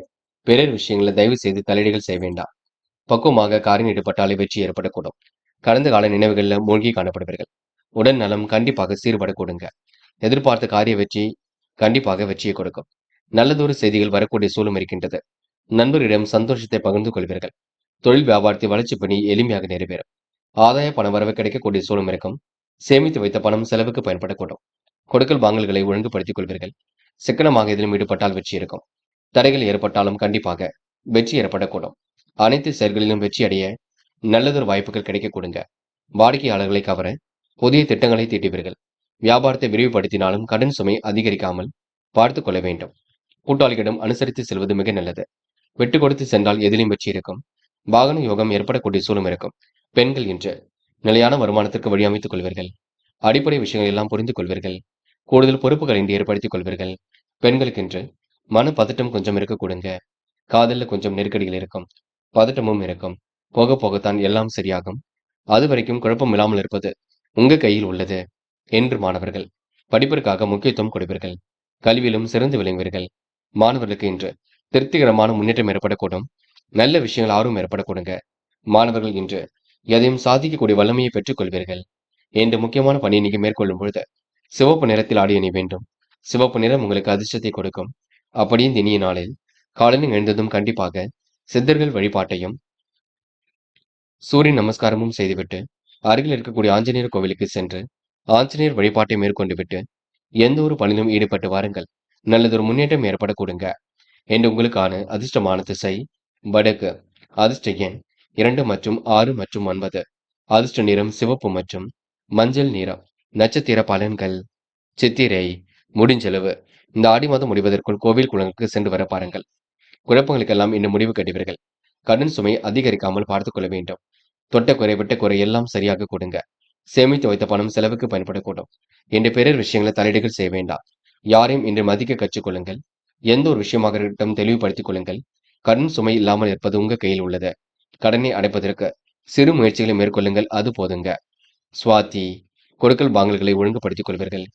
பிறர் விஷயங்களை தயவு செய்து தலையீடுகள் செய்ய வேண்டாம். பக்குவமாக காரியம் ஈடுபட்டாலே வெற்றி ஏற்படக்கூடும். கடந்த கால நினைவுகள்ல மூழ்கி காணப்படுவீர்கள். உடல் நலம் கண்டிப்பாக சீர்படக்கூடுங்க. எதிர்பார்த்த காரிய வெற்றி கண்டிப்பாக வெற்றியை கொடுக்கும். நல்லதொரு செய்திகள் வரக்கூடிய சூழலும் இருக்கின்றது. நண்பர்களிடம் சந்தோஷத்தை பகிர்ந்து கொள்வீர்கள். தொழில் வியாபாரத்தை வளர்ச்சி பணி எளிமையாக நிறைவேறும். ஆதாய பண வரவு கிடைக்கக்கூடிய சூழலும் இருக்கும். சேமித்து வைத்த பணம் செலவுக்கு பயன்படக்கூடும். கொடுக்கல் வாங்கல்களை ஒழுங்குபடுத்திக் கொள்வீர்கள். சிக்கனமாக இதிலும் ஈடுபட்டால் வெற்றி இருக்கும். தடைகள் ஏற்பட்டாலும் கண்டிப்பாக வெற்றி ஏற்படக்கூடும். அனைத்து செயல்களிலும் வெற்றி அடைய நல்லதொரு வாய்ப்புகள் கிடைக்க கொடுங்க. வாடிக்கையாளர்களை கவர புதிய திட்டங்களை தீட்டுவீர்கள். வியாபாரத்தை விரிவுபடுத்தினாலும் கடன் சுமை அதிகரிக்காமல் பார்த்துக் கொள்ள வேண்டும். கூட்டாளிகளிடம் அனுசரித்து செல்வது மிக நல்லது. விட்டு கொடுத்து சென்றால் எதிலும் வெற்றி இருக்கும். வாகன யோகம் ஏற்படக்கூடிய சூழலும் இருக்கும். பெண்கள் இன்று நிலையான வருமானத்திற்கு வழி அமைத்துக் கொள்வீர்கள். அடிப்படை விஷயங்கள் எல்லாம் புரிந்து கொள்வீர்கள். கூடுதல் பொறுப்புகள் இன்றி ஏற்படுத்திக் கொள்வீர்கள். பெண்களுக்கு இன்று மன பதட்டம் கொஞ்சம் இருக்க கொடுங்க. காதல்ல கொஞ்சம் நெருக்கடிகள் இருக்கும். பதட்டமும் இருக்கும். போக போகத்தான் எல்லாம் சரியாகும். அது வரைக்கும் குழப்பம் இல்லாமல் இருப்பது உங்க கையில் உள்ளது. என்று மாணவர்கள் படிப்பிற்காக முக்கியத்துவம் கொடுப்பீர்கள். கல்வியிலும் சிறந்து விளங்குவீர்கள். மாணவர்களுக்கு இன்று திருப்திகரமான முன்னேற்றம் ஏற்படக்கூடும். நல்ல விஷயங்கள் ஆர்வம் ஏற்படக்கூடுங்க. மாணவர்கள் இன்று எதையும் சாதிக்கக்கூடிய வல்லமையை பெற்றுக் கொள்வீர்கள். என்று முக்கியமான பணியை நீங்க மேற்கொள்ளும் பொழுது சிவப்பு நிறத்தில் ஆடை அணி வேண்டும். சிவப்பு நிறம் உங்களுக்கு அதிர்ஷ்டத்தை கொடுக்கும். அப்படியே இந்த இனிய நாளில் காலையில் எழுந்ததும் கண்டிப்பாக சித்தர்கள் வழிபாட்டையும் சூரிய நமஸ்காரமும் செய்துவிட்டு அருகில் இருக்கக்கூடிய ஆஞ்சநேயர் கோவிலுக்கு சென்று ஆஞ்சநேயர் வழிபாட்டை மேற்கொண்டு விட்டு எந்த ஒரு பணியிலும் ஈடுபட்டு வாருங்கள். நல்லதொரு முன்னேற்றம் ஏற்படக்கூடுங்க. என்று உங்களுக்கான அதிர்ஷ்டமான திசை வடக்கு. அதிர்ஷ்ட எண் 2 மற்றும் 6 மற்றும் 9. அதிர்ஷ்ட நிறம் சிவப்பு மற்றும் மஞ்சள் நிறம். நட்சத்திர பலன்கள். சித்திரை. முடிஞ்சளவு இந்த ஆடி மாதம் முடிவதற்குள் கோவில் குளங்களுக்கு சென்று வர பாருங்கள். குழப்பங்களுக்கெல்லாம் இன்னும் முடிவு கட்டுவீர்கள். கடன் சுமை அதிகரிக்காமல் பார்த்துக் கொள்ள வேண்டும். தொட்ட குறை விட்ட குறை எல்லாம் சரியாக கொடுங்க. சேமித்து வைத்த பணம் செலவுக்கு பயன்படக்கூடும். என்று பிறர் விஷயங்களை தலையீடுகள் செய்ய வேண்டாம். யாரையும் இன்று மதிக்க கற்றுக்கொள்ளுங்கள். எந்த ஒரு விஷயமாக இருக்கட்டும் தெளிவுபடுத்திக் கொள்ளுங்கள். கடன் சுமை இல்லாமல் இருப்பது உங்க கையில் உள்ளது. கடனை அடைப்பதற்கு சிறு முயற்சிகளை மேற்கொள்ளுங்கள். அது போதுங்க. சுவாதி. கொடுக்கல் வாங்கல்களை ஒழுங்குபடுத்திக் கொள்வீர்கள்.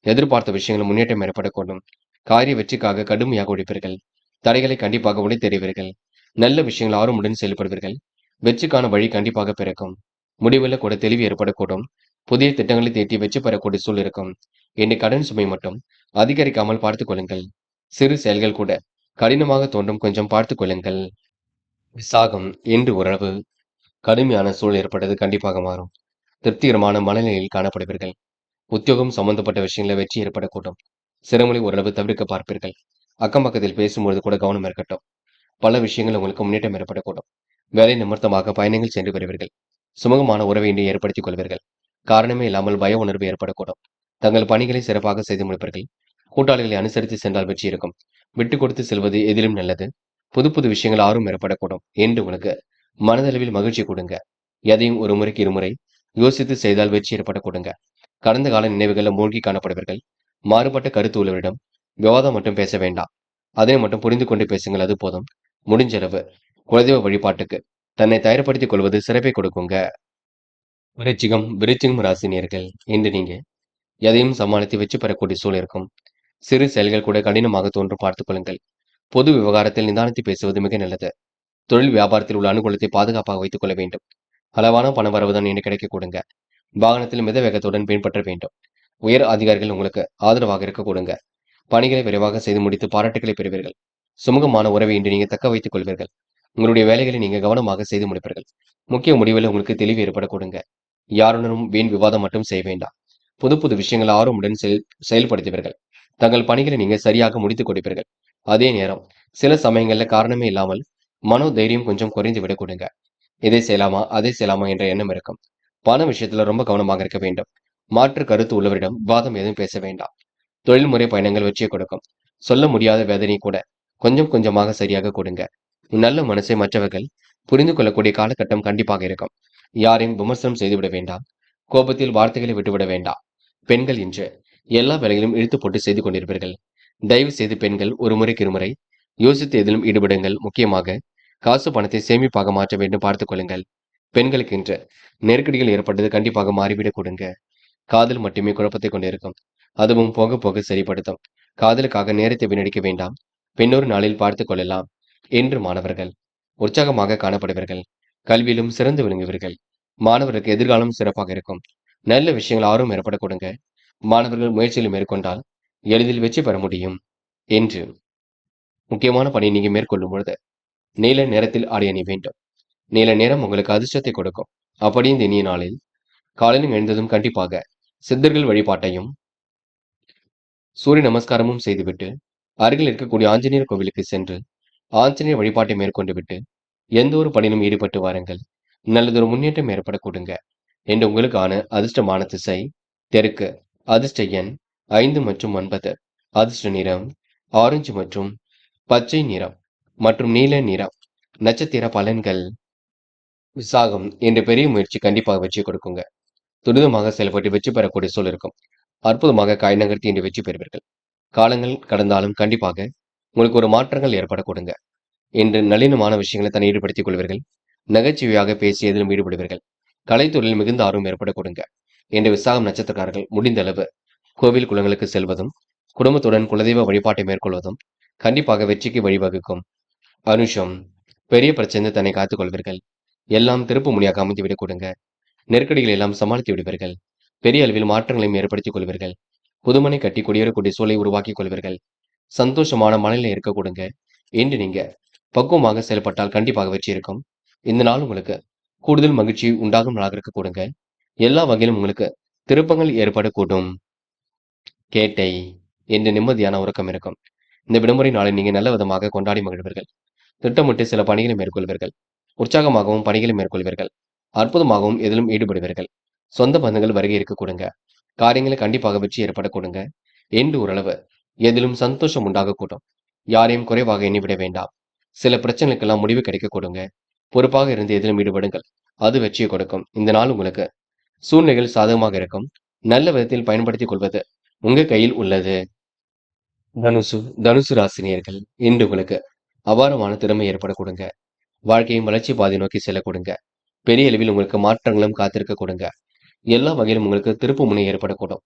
எதிர்பார்த்த விஷயங்கள் முன்னேற்றம் ஏற்படக்கூடும். காரிய வெற்றிக்காக கடுமையாக உழைப்பீர்கள். தடைகளை கண்டிப்பாக உடைத்தெறிவீர்கள். நல்ல விஷயங்கள் ஆர்வமுடன் செயல்படுவீர்கள். வெற்றிக்கான வழி கண்டிப்பாக பிறக்கும். முடிவில் கூட தெளிவு ஏற்படக்கூடும். புதிய திட்டங்களை தீட்டி வெற்றி பெறக்கூடிய சூழல் இருக்கும். என்று கடன் சுமை மட்டும் அதிகரிக்காமல் பார்த்துக் கொள்ளுங்கள். சிறு செயல்கள் கூட கடினமாக தோன்றும், கொஞ்சம் பார்த்துக் கொள்ளுங்கள். விசாகம். என்று உறவு கடுமையான சூழல் ஏற்பட்டது கண்டிப்பாக மாறும். திருப்திகரமான மனநிலையில் காணப்படுவீர்கள். உத்தியோகம் சம்பந்தப்பட்ட விஷயங்களில் வெற்றி ஏற்படக்கூடும். சிறுமொழி ஓரளவு தவிர்க்க பார்ப்பீர்கள். அக்கம் பக்கத்தில் பேசும்பொழுது கூட கவனம் இருக்கட்டும். பல விஷயங்கள் உங்களுக்கு முன்னேற்றம் ஏற்படக்கூடும். வேலை நிமித்தமாக பயணங்கள் சென்று வருவீர்கள். சுமூகமான உறவை இன்று ஏற்படுத்திக் கொள்வீர்கள். காரணமே இல்லாமல் பய உணர்வு ஏற்படக்கூடும். தங்கள் பணிகளை சிறப்பாக செய்து முடிப்பீர்கள். கூட்டாளிகளை அனுசரித்து சென்றால் வெற்றி இருக்கும். விட்டு கொடுத்து செல்வது எதிலும் நல்லது. புது புது விஷயங்கள் ஆர்வம் ஏற்படக்கூடும். என்று உங்களுக்கு மனதளவில் மகிழ்ச்சி கொடுங்க. எதையும் ஒரு முறைக்கு இருமுறை யோசித்து செய்தால் வெற்றி ஏற்படக்கூடுங்க. கடந்த கால நினைவுகளில் மூழ்கி காணப்படுவீர்கள். மாறுபட்ட கருத்து உள்ளவரிடம் விவாதம் மட்டும் பேச வேண்டாம். அதனை மட்டும் புரிந்து கொண்டு பேசுங்கள். அது போதும். முடிஞ்சளவு குலதெய்வ வழிபாட்டுக்கு தன்னை தயார்படுத்திக் கொள்வது சிறப்பை கொடுக்குங்க. விருச்சிகம் ராசினியர்கள், இன்று நீங்க எதையும் சமாளித்து வெற்றி பெறக்கூடிய சூழல் இருக்கும். சிறு செயல்கள் கூட கடினமாக தோன்றும், பார்த்துக் கொள்ளுங்கள். பொது விவகாரத்தில் நிதானித்து பேசுவது மிக நல்லது. தொழில் வியாபாரத்தில் உள்ள அனுகூலத்தை பாதுகாப்பாக வைத்துக் கொள்ள வேண்டும். அளவான பண வரவுதான் இன்று கிடைக்க கொடுங்க. வாகனத்தில் மித வேகத்துடன் பின்பற்ற வேண்டும். உயர் அதிகாரிகள் உங்களுக்கு ஆதரவாக இருக்க கொடுங்க. பணிகளை விரைவாக செய்து முடித்து பாராட்டுகளை பெறுவீர்கள். சுமூகமான உறவை இன்று நீங்க தக்க வைத்துக் கொள்வீர்கள். உங்களுடைய வேலைகளை நீங்க கவனமாக செய்து முடிப்பீர்கள். முக்கிய முடிவில் உங்களுக்கு தெளிவு ஏற்பட கொடுங்க. யாருடனும் வீண் விவாதம் மட்டும் செய்ய வேண்டாம். புது புது விஷயங்கள் ஆர்வமுடன் செயல்படுத்துவீர்கள். தங்கள் பணிகளை நீங்க சரியாக முடித்துக் கொடுப்பீர்கள். அதே நேரம் சில சமயங்கள்ல காரணமே இல்லாமல் மனோ தைரியம் கொஞ்சம் குறைந்து விட கொடுங்க. இதை செய்யலாமா அதை செய்யலாமா என்ற எண்ணம் இருக்கும். பண விஷயத்துல ரொம்ப கவனமாக இருக்க வேண்டும். மாற்று கருத்து உள்ளவரிடம் விவாதம் எதுவும் பேச வேண்டாம். தொழில்முறை பயணங்கள் வெற்றியை கொடுக்கும். சொல்ல முடியாத வேதனை கூட கொஞ்சம் கொஞ்சமாக சரியாக கொடுங்க. நல்ல மனசை மற்றவர்கள் புரிந்து கொள்ளக்கூடிய காலகட்டம் கண்டிப்பாக இருக்கும். யாரையும் விமர்சனம் செய்துவிட வேண்டாம். கோபத்தில் வார்த்தைகளை விட்டுவிட வேண்டாம். பெண்கள் இன்று எல்லா வேலைகளும் இழுத்து போட்டு செய்து கொண்டிருப்பீர்கள். தயவு செய்து பெண்கள் ஒரு முறைக்கு இருமுறை யோசித்து எதிலும் ஈடுபடுங்கள். முக்கியமாக காசு பணத்தை சேமிப்பாக மாற்ற வேண்டும், பார்த்துக் கொள்ளுங்கள். பெண்களுக்கு இன்று நெருக்கடிகள் ஏற்பட்டது கண்டிப்பாக மாறிவிடக் கொடுங்க. காதல் மட்டுமே குழப்பத்தை கொண்டிருக்கும். அதுவும் போக போக சரிப்படுத்தும். காதலுக்காக நேரத்தை வீணடிக்க வேண்டாம். பின்னொரு நாளில் பார்த்துக் கொள்ளலாம் என்று மாணவர்கள் உற்சாகமாக காணப்படுவீர்கள். கல்வியிலும் சிறந்து விளங்குவீர்கள். மாணவர்களுக்கு எதிர்காலம் சிறப்பாக இருக்கும். நல்ல விஷயங்கள் ஆர்வம் ஏற்பட கொடுங்க. மாணவர்கள் முயற்சியில் மேற்கொண்டால் எளிதில் வெற்றி பெற முடியும் என்று முக்கியமான பணியை நீங்க மேற்கொள்ளும் பொழுது நீல நிறத்தில் ஆடை அணி வேண்டும். நீல நிறம் உங்களுக்கு அதிர்ஷ்டத்தை கொடுக்கும். அப்படி இந்த இனிய நாளில் காலையில் எழுந்ததும் கண்டிப்பாக சித்தர்கள் வழிபாட்டையும் சூரிய நமஸ்காரமும் செய்துவிட்டு அருகில் இருக்கக்கூடிய ஆஞ்சநேயர் கோவிலுக்கு சென்று ஆஞ்சநேயர் வழிபாட்டை மேற்கொண்டு விட்டு எந்த ஒரு பணியிலும் ஈடுபட்டு வாருங்கள். நல்லதொரு முன்னேற்றம் ஏற்பட கொடுங்க என்று உங்களுக்கான அதிர்ஷ்டமான திசை தெற்கு. அதிர்ஷ்ட எண் 5 மற்றும் 9. அதிர்ஷ்ட நிறம் ஆரஞ்சு மற்றும் பச்சை நிறம் மற்றும் நீல நிறம். நட்சத்திர பலன்கள். விசாகம் என்ற பெரிய முயற்சி கண்டிப்பாக வெற்றி கொடுக்குங்க. துரிதமாக செயல்பட்டு வெற்றி பெறக்கூடிய சூழல் இருக்கும். அற்புதமாக காய் நகர்த்தி இன்று வெற்றி பெறுவீர்கள். காலங்கள் கடந்தாலும் கண்டிப்பாக உங்களுக்கு ஒரு மாற்றங்கள் ஏற்பட கொடுங்க. இன்று நளினமான விஷயங்களை தன்னை ஈடுபடுத்திக் கொள்வீர்கள். நகைச்சுவையாக பேசி எதிலும் ஈடுபடுவீர்கள். கலைத்துறையில் மிகுந்த ஆர்வம் ஏற்பட கொடுங்க. இன்று விசாகம் நட்சத்திரக்காரர்கள் முடிந்த அளவு கோவில் குளங்களுக்கு செல்வதும் குடும்பத்துடன் குலதெய்வ வழிபாட்டை மேற்கொள்வதும் கண்டிப்பாக வெற்றிக்கு வழிவகுக்கும். அனுஷம் பெரிய பிரச்சனை தன்னை காத்துக் கொள்வீர்கள். எல்லாம் திருப்பு முனையாக அமைத்து விடக் கொடுங்க. நெருக்கடிகள் எல்லாம் சமாளித்து விடுவீர்கள். பெரிய அளவில் மாற்றங்களையும் ஏற்படுத்திக் கொள்வீர்கள். புதுமனை கட்டி குடியேறக்கூடிய சூழலை உருவாக்கிக் கொள்வீர்கள். சந்தோஷமான மனநிலை இருக்க கொடுங்க. இன்று நீங்க பக்குவமாக செயல்பட்டால் கண்டிப்பாக வெற்றி இருக்கும். இந்த நாள் உங்களுக்கு கூடுதல் மகிழ்ச்சி உண்டாகும் நாளாக இருக்க கொடுங்க. எல்லா வகையிலும் உங்களுக்கு திருப்பங்கள் ஏற்படக்கூடும். கேட்டை என்று நிம்மதியான உறக்கம் இருக்கும். இந்த விடுமுறை நாளை நீங்க நல்ல விதமாக கொண்டாடி மகிழ்வீர்கள். திட்டமிட்டு சில பணிகளை மேற்கொள்வீர்கள். உற்சாகமாகவும் பணிகளை மேற்கொள்வீர்கள். அற்புதமாகவும் எதிலும் ஈடுபடுவீர்கள். சொந்த பந்தங்கள் வருகை இருக்க கொடுங்க. காரியங்களை கண்டிப்பாக வெற்றி ஏற்பட கொடுங்க. என்று ஓரளவு எதிலும் சந்தோஷம் உண்டாகக்கூடும். யாரையும் குறைவாக எண்ணிவிட வேண்டாம். சில பிரச்சனைகளுக்கெல்லாம் முடிவு கிடைக்க கொடுங்க. பொறுப்பாக இருந்து எதிலும் ஈடுபடுங்கள். அது வெற்றியை கொடுக்கும். இந்த நாள் உங்களுக்கு சூழ்நிலைகள் சாதகமாக இருக்கும். நல்ல விதத்தில் பயன்படுத்திக் கொள்வது உங்க கையில் உள்ளது. தனுசு ராசினியர்கள் இன்று உங்களுக்கு அபாரமான திறமை ஏற்பட கொடுங்க. வாழ்க்கையின் வளர்ச்சி பாதை நோக்கி செல்ல கொடுங்க. பெரிய அளவில் உங்களுக்கு மாற்றங்களும் காத்திருக்க கொடுங்க. எல்லா வகையிலும் உங்களுக்கு திருப்பு முனை ஏற்படக்கூடும்.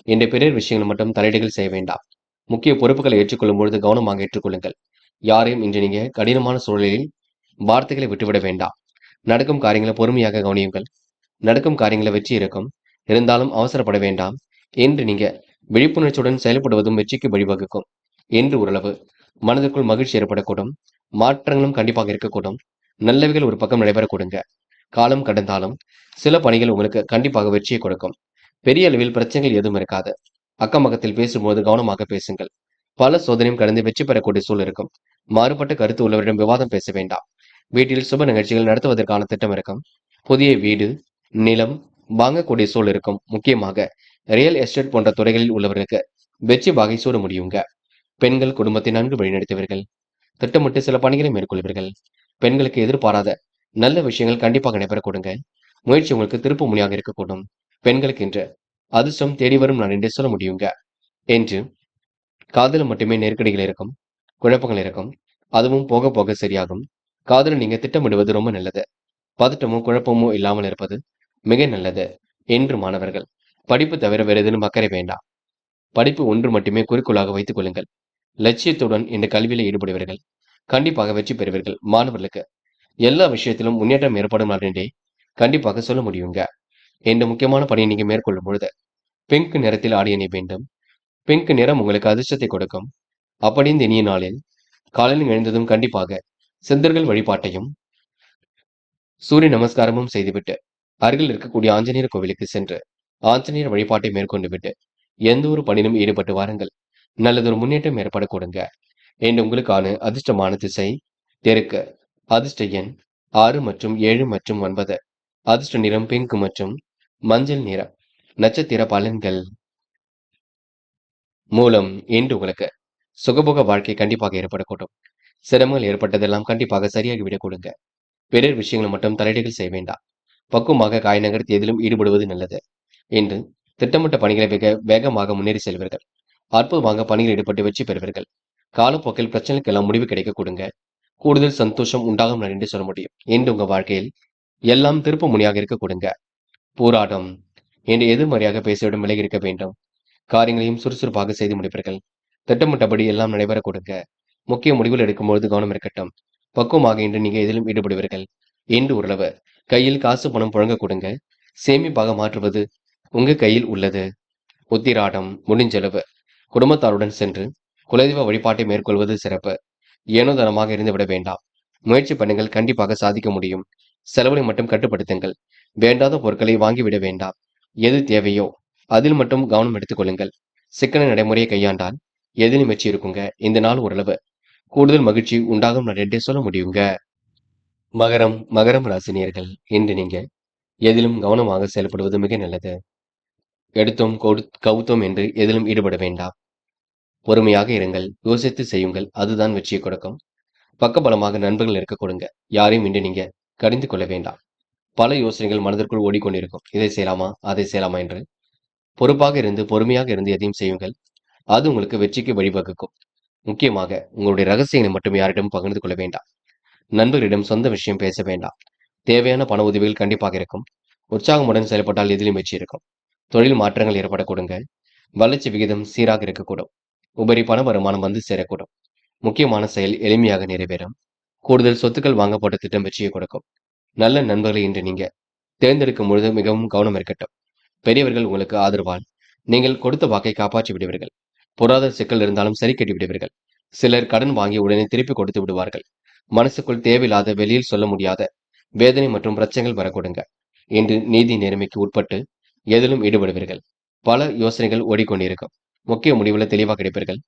என்ற பிறர் விஷயங்கள் மட்டும் தலையீடுகள் செய்ய வேண்டாம். முக்கிய பொறுப்புகளை ஏற்றுக்கொள்ளும் பொழுது கவனமாக ஏற்றுக்கொள்ளுங்கள். யாரையும் இன்று நீங்க கடினமான சூழலில் வார்த்தைகளை விட்டுவிட வேண்டாம். நடக்கும் காரியங்களை பொறுமையாக கவனியுங்கள். நடக்கும் காரியங்களை வெற்றி இருக்கும். இருந்தாலும் அவசரப்பட வேண்டாம். என்று நீங்க விழிப்புணர்ச்சியுடன் செயல்படுவதும் வெற்றிக்கு வழிவகுக்கும். என்று ஓரளவு மனதிற்குள் மகிழ்ச்சி ஏற்படக்கூடும். மாற்றங்களும் கண்டிப்பாக இருக்கக்கூடும். நல்லவைகள் ஒரு பக்கம் நடைபெற கொடுங்க. காலம் கடந்தாலும் சில பணிகள் உங்களுக்கு கண்டிப்பாக வெற்றியை கொடுக்கும். பெரிய அளவில் பிரச்சனைகள் எதுவும் இருக்காது. அக்கம் பக்கத்தில் பேசும்போது கவனமாக பேசுங்கள். பல சோதனையும் கடந்து வெற்றி பெறக்கூடிய சூழல் இருக்கும். மாறுபட்ட கருத்து உள்ளவரிடம் விவாதம் பேச வேண்டாம். வீட்டில் சுப நிகழ்ச்சிகள் நடத்துவதற்கான திட்டம் இருக்கும். புதிய வீடு, நிலம் வாங்கக்கூடிய சூழல் இருக்கும். முக்கியமாக ரியல் எஸ்டேட் போன்ற துறைகளில் உள்ளவர்களுக்கு வெற்றி வகை சூட முடியுங்க. பெண்கள் குடும்பத்தை நன்கு வழிநடத்துவீர்கள். திட்டமிட்டு சில பணிகளை மேற்கொள்வீர்கள். பெண்களுக்கு எதிர்பாராத நல்ல விஷயங்கள் கண்டிப்பாக நடைபெற கொடுங்க. முயற்சி உங்களுக்கு திருப்பு முனையாக இருக்கக்கூடும். பெண்களுக்கு இன்று அதிர்ஷ்டம் தேடி வரும் நான் என்றே சொல்ல முடியுங்க. என்று காதல மட்டுமே நெருக்கடிகள் இருக்கும். குழப்பங்கள் இருக்கும். அதுவும் போக போக சரியாகும். காதல நீங்க திட்டமிடுவது ரொம்ப நல்லது. பதட்டமோ குழப்பமோ இல்லாமல் இருப்பது மிக நல்லது. என்று மாணவர்கள் படிப்பு தவிர வேறு எதிலும் அக்கறை வேண்டாம். படிப்பு ஒன்று மட்டுமே குறிக்கோளாக வைத்துக் கொள்ளுங்கள். லட்சியத்துடன் இந்த கல்வியில ஈடுபடுவீர்கள். கண்டிப்பாக வெற்றி பெறுவீர்கள். மாணவர்களுக்கு எல்லா விஷயத்திலும் முன்னேற்றம் ஏற்படும் நாள் என்றே கண்டிப்பாக சொல்ல முடியுங்க. என்ற முக்கியமான பணியை நீங்க மேற்கொள்ளும் பொழுது பிங்க் நிறத்தில் ஆடை அணிய வேண்டும். பிங்க் நிறம் உங்களுக்கு அதிர்ஷ்டத்தை கொடுக்கும். அப்படி இந்த இனிய நாளில் காலையில் எழுந்ததும் கண்டிப்பாக சித்தர்கள் வழிபாட்டையும் சூரிய நமஸ்காரமும் செய்துவிட்டு அருகில் இருக்கக்கூடிய ஆஞ்சநேயர் கோவிலுக்கு சென்று ஆஞ்சநேயர் வழிபாட்டை மேற்கொண்டு விட்டு எந்த ஒரு பணியிலும் ஈடுபட்டு வாருங்கள். நல்லதொரு முன்னேற்றம் ஏற்பட கொடுங்க. என்று உங்களுக்கான அதிர்ஷ்டமான திசை தெற்கு. அதிர்ஷ்ட எண் 6 மற்றும் 7 மற்றும் 9. அதிர்ஷ்ட நிறம் பிங்க் மற்றும் மஞ்சள் நிறம். நட்சத்திர பலன்கள். மூலம் இன்று உங்களுக்கு சுகபோக வாழ்க்கை கண்டிப்பாக ஏற்படக்கூடும். சிரமங்கள் ஏற்பட்டதெல்லாம் கண்டிப்பாக சரியாகிவிடக் கொடுங்க. பிறர் விஷயங்கள் மட்டும் தலையீடுகள் செய்ய வேண்டாம். பக்குவமாக காய் நகர்த்தி எதிலும் ஈடுபடுவது நல்லது. இன்று திட்டமிட்ட பணிகளை மிக வேகமாக முன்னேறி செல்வீர்கள். அற்புதமாக பணியில் ஈடுபட்டு வெற்றி பெறுவீர்கள். காலப்போக்கில் பிரச்சனைக்கெல்லாம் முடிவு கிடைக்க கொடுங்க. கூடுதல் சந்தோஷம் உண்டாகும் என்று சொல்ல முடியும். என்று உங்க வாழ்க்கையில் எல்லாம் திருப்பு முனையாக இருக்க கொடுங்க. போராட்டம் என்று எதிர்மறையாக பேசிவிடும் விலகி இருக்க வேண்டும். காரியங்களையும் சுறுசுறுப்பாக செய்து முடிப்பீர்கள். திட்டமிட்டபடி எல்லாம் நடைபெற கொடுங்க. முக்கிய முடிவுகள் எடுக்கும்போது கவனம் இருக்கட்டும். பக்குவமாக இன்று நீங்க எதிலும் ஈடுபடுவீர்கள். இன்று ஓரளவு கையில் காசு பணம் புழங்க கொடுங்க. சேமிப்பாக மாற்றுவது உங்க கையில் உள்ளது. உத்திராடம் முடிஞ்சளவு குடும்பத்தாருடன் சென்று குலதெய்வ வழிபாட்டை மேற்கொள்வது சிறப்பு. ஏனோ தனமாக இருந்துவிட வேண்டாம். முயற்சி பண்ணுங்கள், கண்டிப்பாக சாதிக்க முடியும். செலவுகளை மட்டும் கட்டுப்படுத்துங்கள். வேண்டாத பொருட்களை வாங்கிவிட வேண்டாம். எது தேவையோ அதில் மட்டும் கவனம் எடுத்துக் கொள்ளுங்கள். சிக்கன நடைமுறையை கையாண்டால் எதிலும் வெற்றி இருக்குங்க. இந்த நாள் ஓரளவு கூடுதல் மகிழ்ச்சி உண்டாகும் நான் என்றே சொல்ல முடியுங்க. மகரம் ராசினியர்கள், இன்று நீங்க எதிலும் கவனமாக செயல்படுவது மிக நல்லது. எடுத்தோம் கவுத்தோம் என்று எதிலும் ஈடுபட வேண்டாம். பொறுமையாக இருங்கள், யோசித்து செய்யுங்கள். அதுதான் வெற்றியை கொடுக்கும். பக்கபலமாக நண்பர்கள் இருக்க கொடுங்க. யாரையும் இன்று நீங்க கடிந்து கொள்ள வேண்டாம். பல யோசனைகள் மனதிற்குள் ஓடிக்கொண்டிருக்கும். இதை செய்யலாமா, அதை செய்யலாமா என்று. பொறுப்பாக இருந்து பொறுமையாக இருந்து எதையும் செய்யுங்கள். அது உங்களுக்கு வெற்றிக்கு வழிவகுக்கும். முக்கியமாக உங்களுடைய ரகசியங்களை மட்டும் யாரிடம் பகிர்ந்து கொள்ள வேண்டாம். நண்பர்களிடம் சொந்த விஷயம் பேச வேண்டாம். தேவையான பண உதவிகள் கண்டிப்பாக இருக்கும். உற்சாகமுடன் செயல்பட்டால் எதிலும் வெற்றி இருக்கும். தொழில் மாற்றங்கள் ஏற்பட கொடுங்க. வளர்ச்சி விகிதம் சீராக இருக்கக்கூடும். உபரி பண வருமானம் வந்து சேரக்கூடும். முக்கியமான செயல் எளிமையாக நிறைவேறும். கூடுதல் சொத்துக்கள் வாங்கப்பட்ட திட்டம் வெற்றியை கொடுக்கும். நல்ல நண்பர்களை இன்று நீங்க தேர்ந்தெடுக்கும் பொழுது மிகவும் கவனம் இருக்கட்டும். பெரியவர்கள் உங்களுக்கு ஆதரவால் நீங்கள் கொடுத்த வாக்கை காப்பாற்றி விடுவீர்கள். பொருளாதார சிக்கல் இருந்தாலும் சரி கட்டி விடுவீர்கள். சிலர் கடன் வாங்கி உடனே திருப்பி கொடுத்து விடுவார்கள். மனசுக்குள் தேவையில்லாத வெளியில் சொல்ல முடியாத வேதனை மற்றும் பிரச்சனைகள் வரக்கூடுங்க. இன்று நீதி நேர்மைக்கு உட்பட்டு எதிலும் ஈடுபடுவீர்கள். பல யோசனைகள் ஓடிக்கொண்டிருக்கும். முக்கிய முடிவுல தெளிவாக கிடைப்பீர்கள்.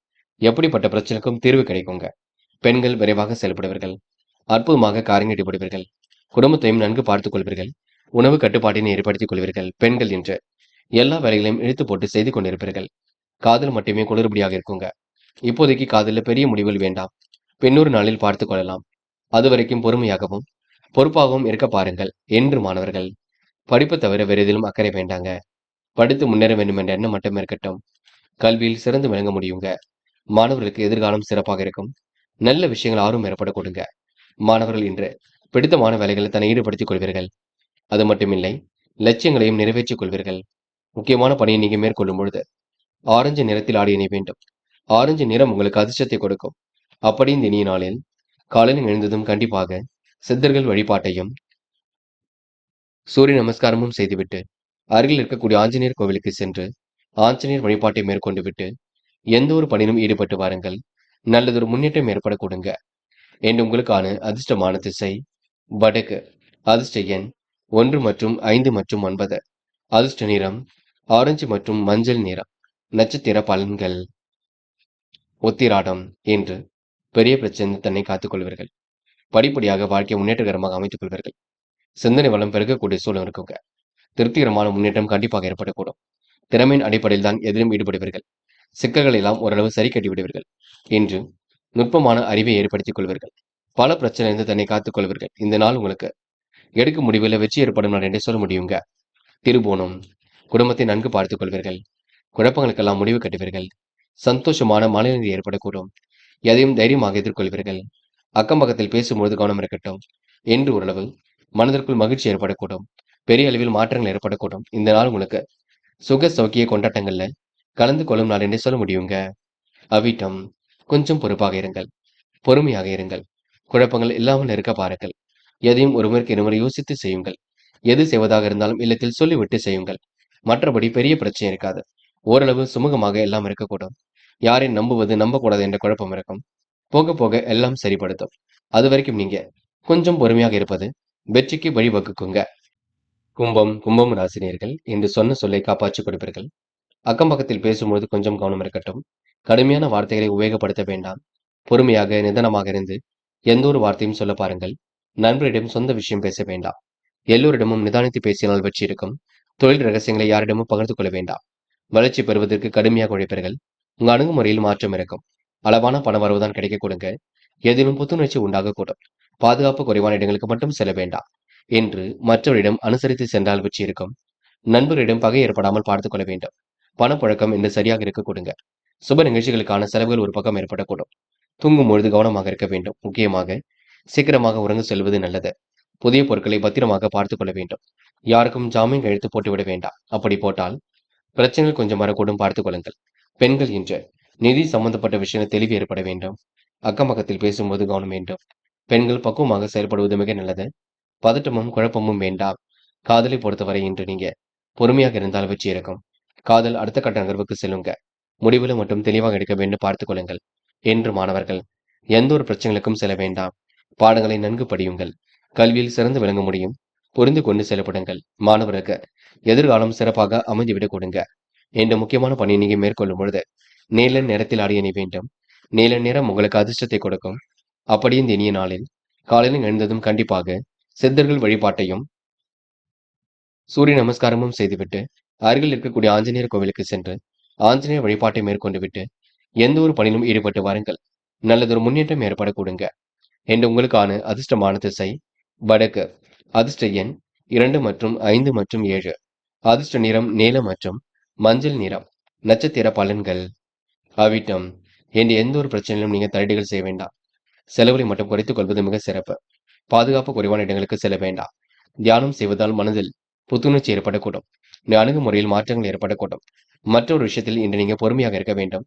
எப்படிப்பட்ட பிரச்சனைக்கும் தீர்வு கிடைக்குங்க. பெண்கள் விரைவாக செயல்படுவீர்கள். அற்புதமாக காரியங்கள் ஈடுபடுவீர்கள். குடும்பத்தையும் நன்கு பார்த்துக் கொள்வீர்கள். உணவு கட்டுப்பாட்டினை ஏற்படுத்திக் கொள்வீர்கள். பெண்கள் என்று எல்லா வேலைகளையும் இழுத்து போட்டு செய்து கொண்டிருப்பீர்கள். காதல் மட்டுமே குளறுபடியாக இருக்குங்க. இப்போதைக்கு காதலில் பெரிய முடிவுகள் வேண்டாம். பின்னொரு நாளில் பார்த்துக் கொள்ளலாம். அதுவரைக்கும் பொறுமையாகவும் பொறுப்பாகவும் இருக்க பாருங்கள். என்று மாணவர்கள், படிப்பு தவிர வேறு எதிலும் அக்கறை வேண்டாங்க. படித்து முன்னேற வேண்டும் என்ற எண்ணம் மட்டும் இருக்கட்டும். கல்வியில் சிறந்து விளங்க முடியுங்க. மாணவர்களுக்கு எதிர்காலம் சிறப்பாக இருக்கும். நல்ல விஷயங்கள் ஆர்வம் ஏற்பட கொடுங்க. மாணவர்கள் இன்று பிடித்தமான வேலைகளை தன்னை ஈடுபடுத்திக் கொள்வீர்கள். அது மட்டுமில்லை, லட்சியங்களையும் நிறைவேற்றிக் கொள்வீர்கள். முக்கியமான பணியை நீங்க மேற்கொள்ளும் பொழுது ஆரஞ்சு நிறத்தில் ஆடை அணிய வேண்டும். ஆரஞ்சு நிறம் உங்களுக்கு அதிர்ஷ்டத்தை கொடுக்கும். அப்படி இந்த இனிய நாளில் காலையில் எழுந்ததும் கண்டிப்பாக சித்தர்கள் வழிபாட்டையும் சூரிய நமஸ்காரமும் செய்துவிட்டு அருகில் இருக்கக்கூடிய ஆஞ்சநேயர் கோவிலுக்கு சென்று ஆஞ்சநேயர் வழிபாட்டை மேற்கொண்டு விட்டு எந்த ஒரு பணியிலும் ஈடுபட்டு வாருங்கள். நல்லதொரு முன்னேற்றம் ஏற்பட கொடுங்க. என்று உங்களுக்கான அதிர்ஷ்டமான திசை வடக்கு. அதிர்ஷ்ட எண் 1 மற்றும் 5 மற்றும் 9. அதிர்ஷ்ட நிறம் ஆரஞ்சு மற்றும் மஞ்சள் நிறம். நட்சத்திர பலன்கள். உத்திராடம், என்று பெரிய பிரச்சனை தன்னை காத்துக் கொள்வீர்கள். படிப்படியாக வாழ்க்கை முன்னேற்றகரமாக அமைத்துக் கொள்வீர்கள். சிந்தனை வளம் பெருகக்கூடிய சூழல் இருக்குங்க. திருப்திகரமான முன்னேற்றம் கண்டிப்பாக ஏற்படக்கூடும். திறமையின் அடிப்படையில் தான் எதிலும் ஈடுபடுவீர்கள். சிக்கல்கள் எல்லாம் ஓரளவு சரி கட்டி விடுவீர்கள். இன்று நுட்பமான அறிவை ஏற்படுத்திக் கொள்வீர்கள். பல பிரச்சனையிலிருந்து தன்னை காத்துக் கொள்வீர்கள். இந்த நாள் உங்களுக்கு எடுக்கும் முடிவில் வெற்றி ஏற்படும் நாள் என்றே சொல்ல முடியுங்க. திருவோணம், குடும்பத்தை நன்கு பார்த்துக் கொள்வீர்கள். குழப்பங்களுக்கெல்லாம் முடிவு கட்டுவீர்கள். சந்தோஷமான மனநிலை ஏற்படக்கூடும். எதையும் தைரியமாக எதிர்கொள்வீர்கள். அக்கம் பக்கத்தில் பேசும்பொழுது கவனம் இருக்கட்டும். என்று ஓரளவு மனதிற்குள் மகிழ்ச்சி ஏற்படக்கூடும். பெரிய அளவில் மாற்றங்கள் ஏற்படக்கூடும். இந்த நாள் உங்களுக்கு சுக சௌக்கிய கொண்டாட்டங்கள்ல கலந்து கொள்ளும் நாள் என்றே சொல்ல முடியுங்க. அவிட்டம், கொஞ்சம் பொறுப்பாக இருங்கள். பொறுமையாக இருங்கள். குழப்பங்கள் இல்லாமல் இருக்க பாருங்கள். எதையும் ஒருவருக்கு இருமுறை யோசித்து செய்யுங்கள். எது செய்வதாக இருந்தாலும் இல்லத்தில் சொல்லிவிட்டு செய்யுங்கள். மற்றபடி பெரிய பிரச்சனை இருக்காது. ஓரளவு சுமூகமாக எல்லாம் இருக்கக்கூடும். யாரை நம்புவது நம்பக்கூடாது என்ற குழப்பம் இருக்கும். போக போக எல்லாம் சரிப்படுத்தும். அது வரைக்கும் நீங்க கொஞ்சம் பொறுமையாக இருப்பது வெற்றிக்கு வழிவகுக்குங்க. கும்பம் ராசினியர்கள், இன்று சொன்ன சொல்லை காப்பாற்றிக் கொடுப்பீர்கள். அக்கம் பக்கத்தில் பேசும்போது கொஞ்சம் கவனம் இருக்கட்டும். கடுமையான வார்த்தைகளை உபயோகப்படுத்த வேண்டாம். பொறுமையாக நிதானமாக இருந்து எந்த ஒரு வார்த்தையும் சொல்ல பாருங்கள். நண்பரிடம் சொந்த விஷயம் பேச வேண்டாம். எல்லோரிடமும் நிதானித்து பேசினால் வெற்றி இருக்கும். தொழில் ரகசியங்களை யாரிடமும் பகிர்ந்து கொள்ள வேண்டாம். வளர்ச்சி பெறுவதற்கு கடுமையாக உழைப்பீர்கள். உங்க அணுகுமுறையில் மாற்றம் இருக்கும். அளவான பண வரவுதான் கிடைக்க கொடுங்க. எதிலும் புத்துணர்ச்சி உண்டாகக்கூடும். பாதுகாப்பு குறைவான இடங்களுக்கு மட்டும் செல்ல வேண்டாம். என்று மற்றவரிடம் அனுசரித்து சென்றால் வெற்றி இருக்கும். நண்பர்களிடம் பகை ஏற்படாமல் பார்த்துக் கொள்ள வேண்டும். பணப்புழக்கம் என்று சரியாக இருக்க கொடுங்க. சுப நிகழ்ச்சிகளுக்கான செலவுகள் ஒரு பக்கம் ஏற்படக்கூடும். தூங்கும் பொழுது கவனமாக இருக்க வேண்டும். முக்கியமாக சீக்கிரமாக உறங்க செல்வது நல்லது. புதிய பொருட்களை பத்திரமாக பார்த்துக் கொள்ள வேண்டும். யாருக்கும் ஜாமீன் கையெழுத்து போட்டுவிட வேண்டாம். அப்படி போட்டால் பிரச்சனைகள் கொஞ்சம் வரக்கூடும், பார்த்துக் கொள்ளுங்கள். பெண்கள் இன்று நிதி சம்பந்தப்பட்ட விஷயத்தில் தெளிவு ஏற்பட வேண்டும். அக்கம் பக்கத்தில் பேசும்போது கவனம் வேண்டும். பெண்கள் பக்குவமாக செயல்படுவது மிக நல்லது. பதட்டமும் குழப்பமும் வேண்டாம். காதலை பொறுத்தவரை இன்று நீங்க பொறுமையாக இருந்தால் வெற்றி இருக்கும். காதல் அடுத்த கட்ட நகர்வுக்கு செல்லுங்க. முடிவுல மட்டும் தெளிவாக எடுக்க வேண்டும் பார்த்துக் கொள்ளுங்கள். என்று மாணவர்கள் எந்த ஒரு பிரச்சனைகளுக்கும் செல்ல வேண்டாம். பாடங்களை நன்கு படியுங்கள். கல்வியில் சிறந்து விளங்க முடியும். புரிந்து கொண்டு செயல்படுங்கள். மாணவருக்கு எதிர்காலம் சிறப்பாக அமைந்துவிடக் கொடுங்க. என்ற முக்கியமான பணியை நீங்க மேற்கொள்ளும் பொழுது நீல நிறத்தில் ஆடை அணி வேண்டும். நீல நிறம் உங்களுக்கு அதிர்ஷ்டத்தை கொடுக்கும். அப்படி இந்த இனிய நாளில் காலையில் எழுந்ததும் கண்டிப்பாக சித்தர்கள் வழிபாட்டையும் சூரிய நமஸ்காரமும் செய்துவிட்டு அருகில் இருக்கக்கூடிய ஆஞ்சநேயர் கோவிலுக்கு சென்று ஆஞ்சநேயர் வழிபாட்டை மேற்கொண்டு விட்டு எந்த ஒரு பணியிலும் ஈடுபட்டு வாருங்கள். நல்லதொரு முன்னேற்றம் ஏற்பட கொடுங்க. என்று உங்களுக்கான அதிர்ஷ்டமான திசை வடக்கு. அதிர்ஷ்ட எண் 2 மற்றும் 5 மற்றும் 7. அதிர்ஷ்ட நிறம் நீலம் மற்றும் மஞ்சள் நிறம். நட்சத்திர பலன்கள். அவிட்டம். என்று எந்த ஒரு பிரச்சனையிலும் நீங்க தலையீடுகள் செய்ய வேண்டாம். செலவுகளை மட்டும் குறைத்துக் கொள்வது மிக சிறப்பு. பாதுகாப்பு குறைவான இடங்களுக்கு செல்ல வேண்டாம். தியானம் செய்வதால் மனதில் புத்துணர்ச்சி ஏற்படக்கூடும். அணுகுமுறையில் மாற்றங்கள் ஏற்படக்கூடும். மற்றொரு விஷயத்தில் இன்று நீங்க பொறுமையாக இருக்க வேண்டும்.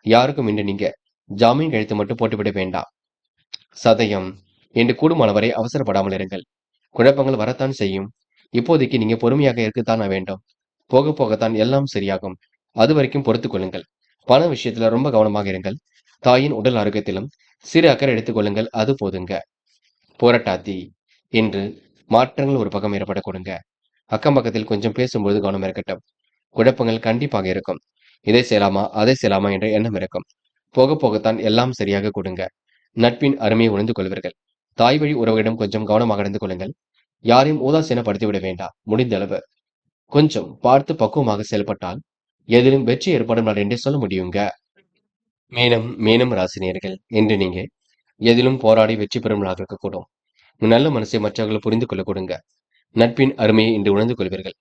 யாருக்கும் இன்று நீங்க ஜாமீன் கையெழுத்து மட்டும் போட்டுவிட வேண்டாம். சதயம். என்று கூடுமானவரை அவசரப்படாமல் இருங்கள். குழப்பங்கள் வரத்தான் செய்யும். இப்போதைக்கு நீங்க பொறுமையாக இருக்கத்தான் வேண்டும். போக போகத்தான் எல்லாம் சரியாகும். அது வரைக்கும் பொறுத்துக் கொள்ளுங்கள். பண விஷயத்துல ரொம்ப கவனமாக இருங்கள். தாயின் உடல் ஆரோக்கியத்திலும் சிறு அக்கறை எடுத்துக் கொள்ளுங்கள். அது போதுங்க. போராட்டாத்தி. என்று மாற்றங்கள் ஒரு பக்கம் ஏற்பட கொடுங்க. அக்கம் பக்கத்தில் கொஞ்சம் பேசும்போது கவனம் இருக்கட்டும். குழப்பங்கள் கண்டிப்பாக இருக்கும். இதை செய்யலாமா அதை செய்யலாமா என்ற எண்ணம் இருக்கும். போக போகத்தான் எல்லாம் சரியாக கொடுங்க. நட்பின் அருமையை உணர்ந்து கொள்வீர்கள். தாய் வழி உறவுகளிடம் கொஞ்சம் கவனமாக நடந்து கொள்ளுங்கள். யாரையும் உதாசீனப்படுத்தி விட வேண்டாம். முடிந்த அளவு கொஞ்சம் பார்த்து பக்குவமாக செயல்பட்டால் எதிலும் வெற்றி ஏற்படும் நாள் என்றே சொல்ல முடியுங்க. மேனம் ராசினியர்கள் என்று நீங்க எதிலும் போராடி வெற்றி பெறும் நாள் இருக்கக்கூடும். நல்ல மனசை மற்றவர்கள் புரிந்து கொள்ள கொடுங்க. நட்பின் அருமையை இன்று உணர்ந்து கொள்வீர்கள்.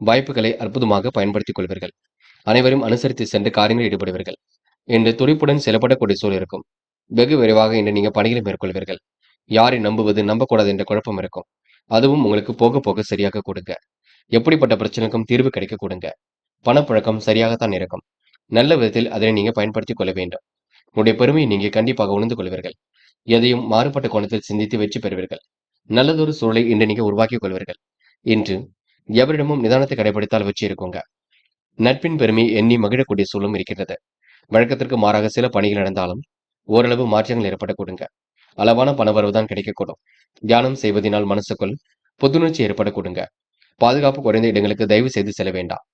வாய்ப்புகளை அற்புதமாக பயன்படுத்திக் கொள்வீர்கள். அனைவரும் அனுசரித்து சென்று காரியங்களில் ஈடுபடுவீர்கள். என்று துடிப்புடன் செயல்படக்கூடிய சூழல் இருக்கும். வெகு விரைவாக இன்று நீங்க பணிகளை மேற்கொள்வீர்கள். யாரை நம்புவது நம்பக்கூடாது என்ற குழப்பம் இருக்கும். அதுவும் உங்களுக்கு போக போக சரியாக கொடுங்க. எப்படிப்பட்ட பிரச்சனைக்கும் தீர்வு கிடைக்க கொடுங்க. பணப்புழக்கம் சரியாகத்தான் இருக்கும். நல்ல விதத்தில் அதனை நீங்க பயன்படுத்திக் கொள்ள வேண்டும். உங்களுடைய பெருமையை நீங்க கண்டிப்பாக உணர்ந்து கொள்வீர்கள். எதையும் மாறுபட்ட கோணத்தில் சிந்தித்து வெற்றி பெறுவீர்கள். நல்லதொரு சூழலை இன்று நீங்க உருவாக்கிக் கொள்வீர்கள். இன்று எவரிடமும் நிதானத்தை கடைபிடித்தால் வெற்றி இருக்குங்க. நட்பின் பெருமை எண்ணி மகிழக்கூடிய சூழலும் இருக்கிறது. வழக்கத்திற்கு மாறாக சில பணிகள் நடந்தாலும் ஓரளவு மாற்றங்கள் ஏற்பட கொடுங்க. அளவான பணவரவுதான் கிடைக்கக்கூடும். தியானம் செய்வதனால் மனசுக்குள் புத்துணர்ச்சி ஏற்பட கொடுங்க. பாதுகாப்பு குறைந்த இடங்களுக்கு தயவு செய்து செல்ல வேண்டாம்.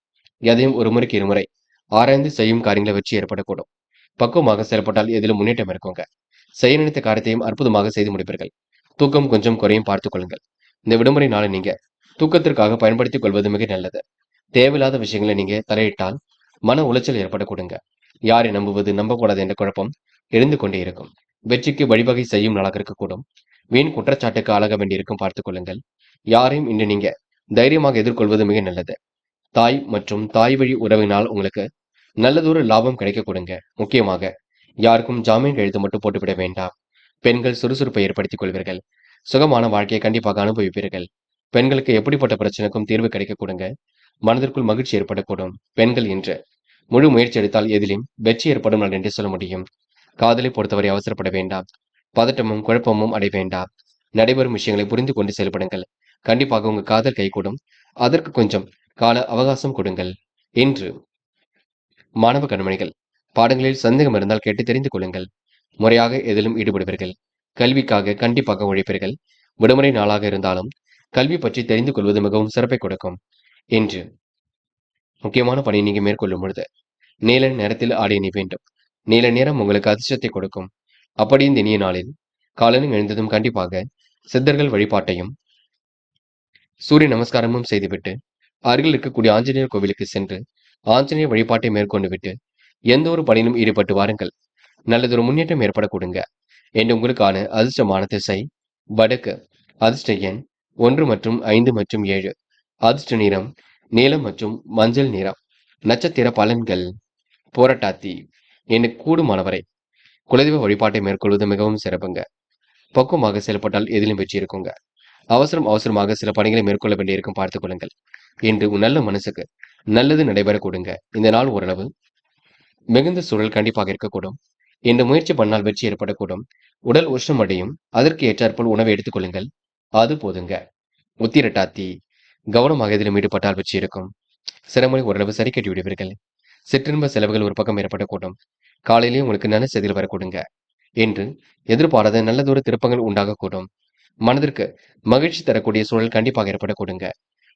எதையும் ஒரு முறைக்கு இருமுறை ஆராய்ந்து செய்யும் காரியங்களை வெற்றி ஏற்படக்கூடும். பக்குவமாக செயல்பட்டால் எதிலும் முன்னேற்றம் இருக்குங்க. செய்ய நினைத்த காரியத்தையும் அற்புதமாக செய்து முடிப்பீர்கள். தூக்கம் கொஞ்சம் குறையும் பார்த்துக் கொள்ளுங்கள். இந்த விடுமுறை நாளை நீங்க தூக்கத்திற்காக பயன்படுத்திக் கொள்வது மிக நல்லது. தேவையில்லாத விஷயங்களை நீங்க தலையிட்டால் மன உளைச்சல் ஏற்பட கொடுங்க. யாரை நம்புவது நம்பக்கூடாது என்ற குழப்பம் இருந்து கொண்டே இருக்கும். வெற்றிக்கு வழிவகை செய்யும் நாளாக இருக்கக்கூடும். வீண் குற்றச்சாட்டுக்கு ஆளாக வேண்டியிருக்கும் பார்த்துக் கொள்ளுங்கள். யாரையும் இன்று நீங்க தைரியமாக எதிர்கொள்வது மிக நல்லது. தாய் மற்றும் தாய் வழி உறவினால் உங்களுக்கு நல்லதொரு லாபம் கிடைக்க கொடுங்க. முக்கியமாக யாருக்கும் ஜாமீன் கையெழுத்து மட்டும் போட்டுவிட வேண்டாம். பெண்கள் சுறுசுறுப்பை ஏற்படுத்திக் கொள்வீர்கள். சுகமான வாழ்க்கையை கண்டிப்பாக அனுபவிப்பீர்கள். பெண்களுக்கு எப்படிப்பட்ட பிரச்சனைக்கும் தீர்வு கிடைக்க கொடுங்க. மனதிற்குள் மகிழ்ச்சி ஏற்படக்கூடும். பெண்கள் இன்று முழு முயற்சி எடுத்தால் எதிலும் வெற்றி ஏற்படும் நாள் என்று சொல்ல முடியும். காதலை பொறுத்தவரை அவசரப்பட வேண்டாம். பதட்டமும் குழப்பமும் அடைய வேண்டாம். நடைபெறும் விஷயங்களை புரிந்து கொண்டு செயல்படுங்கள். கண்டிப்பாக உங்க காதல் கைகூடும். அதற்கு கொஞ்சம் கால அவகாசம் கொடுங்கள். இன்று மாணவ கண்மணிகள் பாடங்களில் சந்தேகம் இருந்தால் கேட்டு தெரிந்து கொள்ளுங்கள். முறையாக எதிலும் ஈடுபடுவீர்கள். கல்விக்காக கண்டிப்பாக உழைப்பீர்கள். விடுமுறை நாளாக இருந்தாலும் கல்வி பற்றி தெரிந்து கொள்வது மிகவும் சிறப்பை கொடுக்கும். இன்று முக்கியமான பணியை நீங்க மேற்கொள்ளும் பொழுது நீல நிறத்தில் ஆடை அணி வேண்டும். நீல நிறம் உங்களுக்கு அதிர்ஷ்டத்தை கொடுக்கும். அப்படி இந்த இனிய நாளில் காலையில் எழுந்ததும் கண்டிப்பாக சித்தர்கள் வழிபாட்டையும் சூரிய நமஸ்காரமும் செய்துவிட்டு அருகில் இருக்கக்கூடிய ஆஞ்சநேயர் கோவிலுக்கு சென்று ஆஞ்சநேயர் வழிபாட்டை மேற்கொண்டு விட்டு எந்த ஒரு பணியிலும் ஈடுபட்டு வாருங்கள். நல்லதொரு முன்னேற்றம் ஏற்பட கொடுங்க. என்று உங்களுக்கான அதிர்ஷ்டமான திசை வடக்கு. அதிர்ஷ்ட எண் 1 மற்றும் 5 மற்றும் 7. அதிர்ஷ்ட நிறம் நீலம் மற்றும் மஞ்சள் நிறம். நட்சத்திர பலன்கள். போராட்டாத்தி. என்று கூடுமானவரை குலதெய்வ வழிபாட்டை மேற்கொள்வது மிகவும் சிறப்புங்க. பக்குவமாக செயல்பட்டால் எதிலும் வெற்றி இருக்குங்க. அவசரமாக சில பணிகளை மேற்கொள்ள வேண்டியிருக்கும் பார்த்துக் கொள்ளுங்கள். இன்று உன் நல்ல மனசுக்கு நல்லது நடைபெற கொடுங்க. இந்த நாள் ஓரளவு மிகுந்த சூழல் கண்டிப்பாக இருக்கக்கூடும். இந்த முயற்சி பண்ணால் வெற்றி ஏற்படக்கூடும். உடல் உஷ்ணம் அடையும். அதற்கு ஏற்றாற்போல் உணவை எடுத்துக் கொள்ளுங்கள். அது போதுங்க. உத்திரட்டாத்தி கவனமாக இதிலும் ஈடுபட்டால் வெற்றி இருக்கும். சிரமங்களை ஓரளவு சரி கட்டி விடுவீர்கள். சிற்றின்ப செலவுகள் ஒரு பக்கம் ஏற்படக்கூடும். காலையிலேயே உங்களுக்கு நல்ல செய்திகள் வரக்கூடுங்க. என்று எதிர்பாராத நல்லதொரு திருப்பங்கள் உண்டாகக்கூடும். மனதிற்கு மகிழ்ச்சி தரக்கூடிய சூழல் கண்டிப்பாக ஏற்படக்கூடுங்க.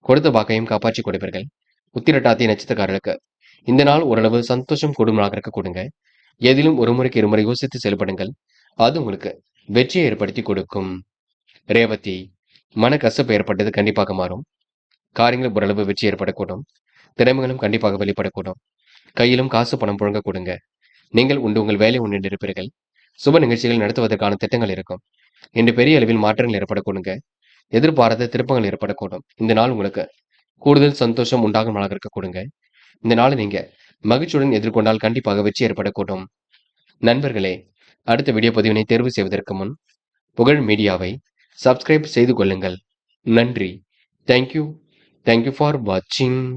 கொடுத்த வாக்கையும் காப்பாற்றிக் கொடுப்பீர்கள். உத்திரட்டாதி நட்சத்திரக்காரர்களுக்கு இந்த நாள் ஓரளவு சந்தோஷம் கூடுமாக இருக்கக்கூடுங்க. எதிலும் ஒரு முறைக்கு இருமுறை யோசித்து செயல்படுங்கள். அது உங்களுக்கு வெற்றியை ஏற்படுத்தி கொடுக்கும். ரேவதி மன கசப்பு ஏற்பட்டது கண்டிப்பாக மாறும். காரியங்கள் ஓரளவு வெற்றி ஏற்படக்கூடும். திறமைகளும் கண்டிப்பாக வெளிப்படக்கூடும். கையிலும் காசு பணம் புழங்க கொடுங்க. நீங்கள் உங்கள் வேலை உண்டு இருப்பீர்கள். சுப நிகழ்ச்சிகள் நடத்துவதற்கான திட்டங்கள் இருக்கும். இன்று பெரிய அளவில் மாற்றங்கள் ஏற்படக்கூடுங்க. எதிர்பாராத திருப்பங்கள் ஏற்படக்கூடும். இந்த நாள் உங்களுக்கு கூடுதல் சந்தோஷம் உண்டாகும் நாளாக இருக்கக்கூடுங்க. இந்த நாளை நீங்க மகிழ்ச்சியுடன் எதிர்கொண்டால் கண்டிப்பாக வெற்றி ஏற்படக்கூடும். நண்பர்களே, அடுத்த வீடியோ பதிவினை தேர்வு செய்வதற்கு முன் புகழ் மீடியாவை சப்ஸ்கிரைப் செய்து கொள்ளுங்கள். நன்றி. தேங்க்யூ ஃபார் வாட்சிங்.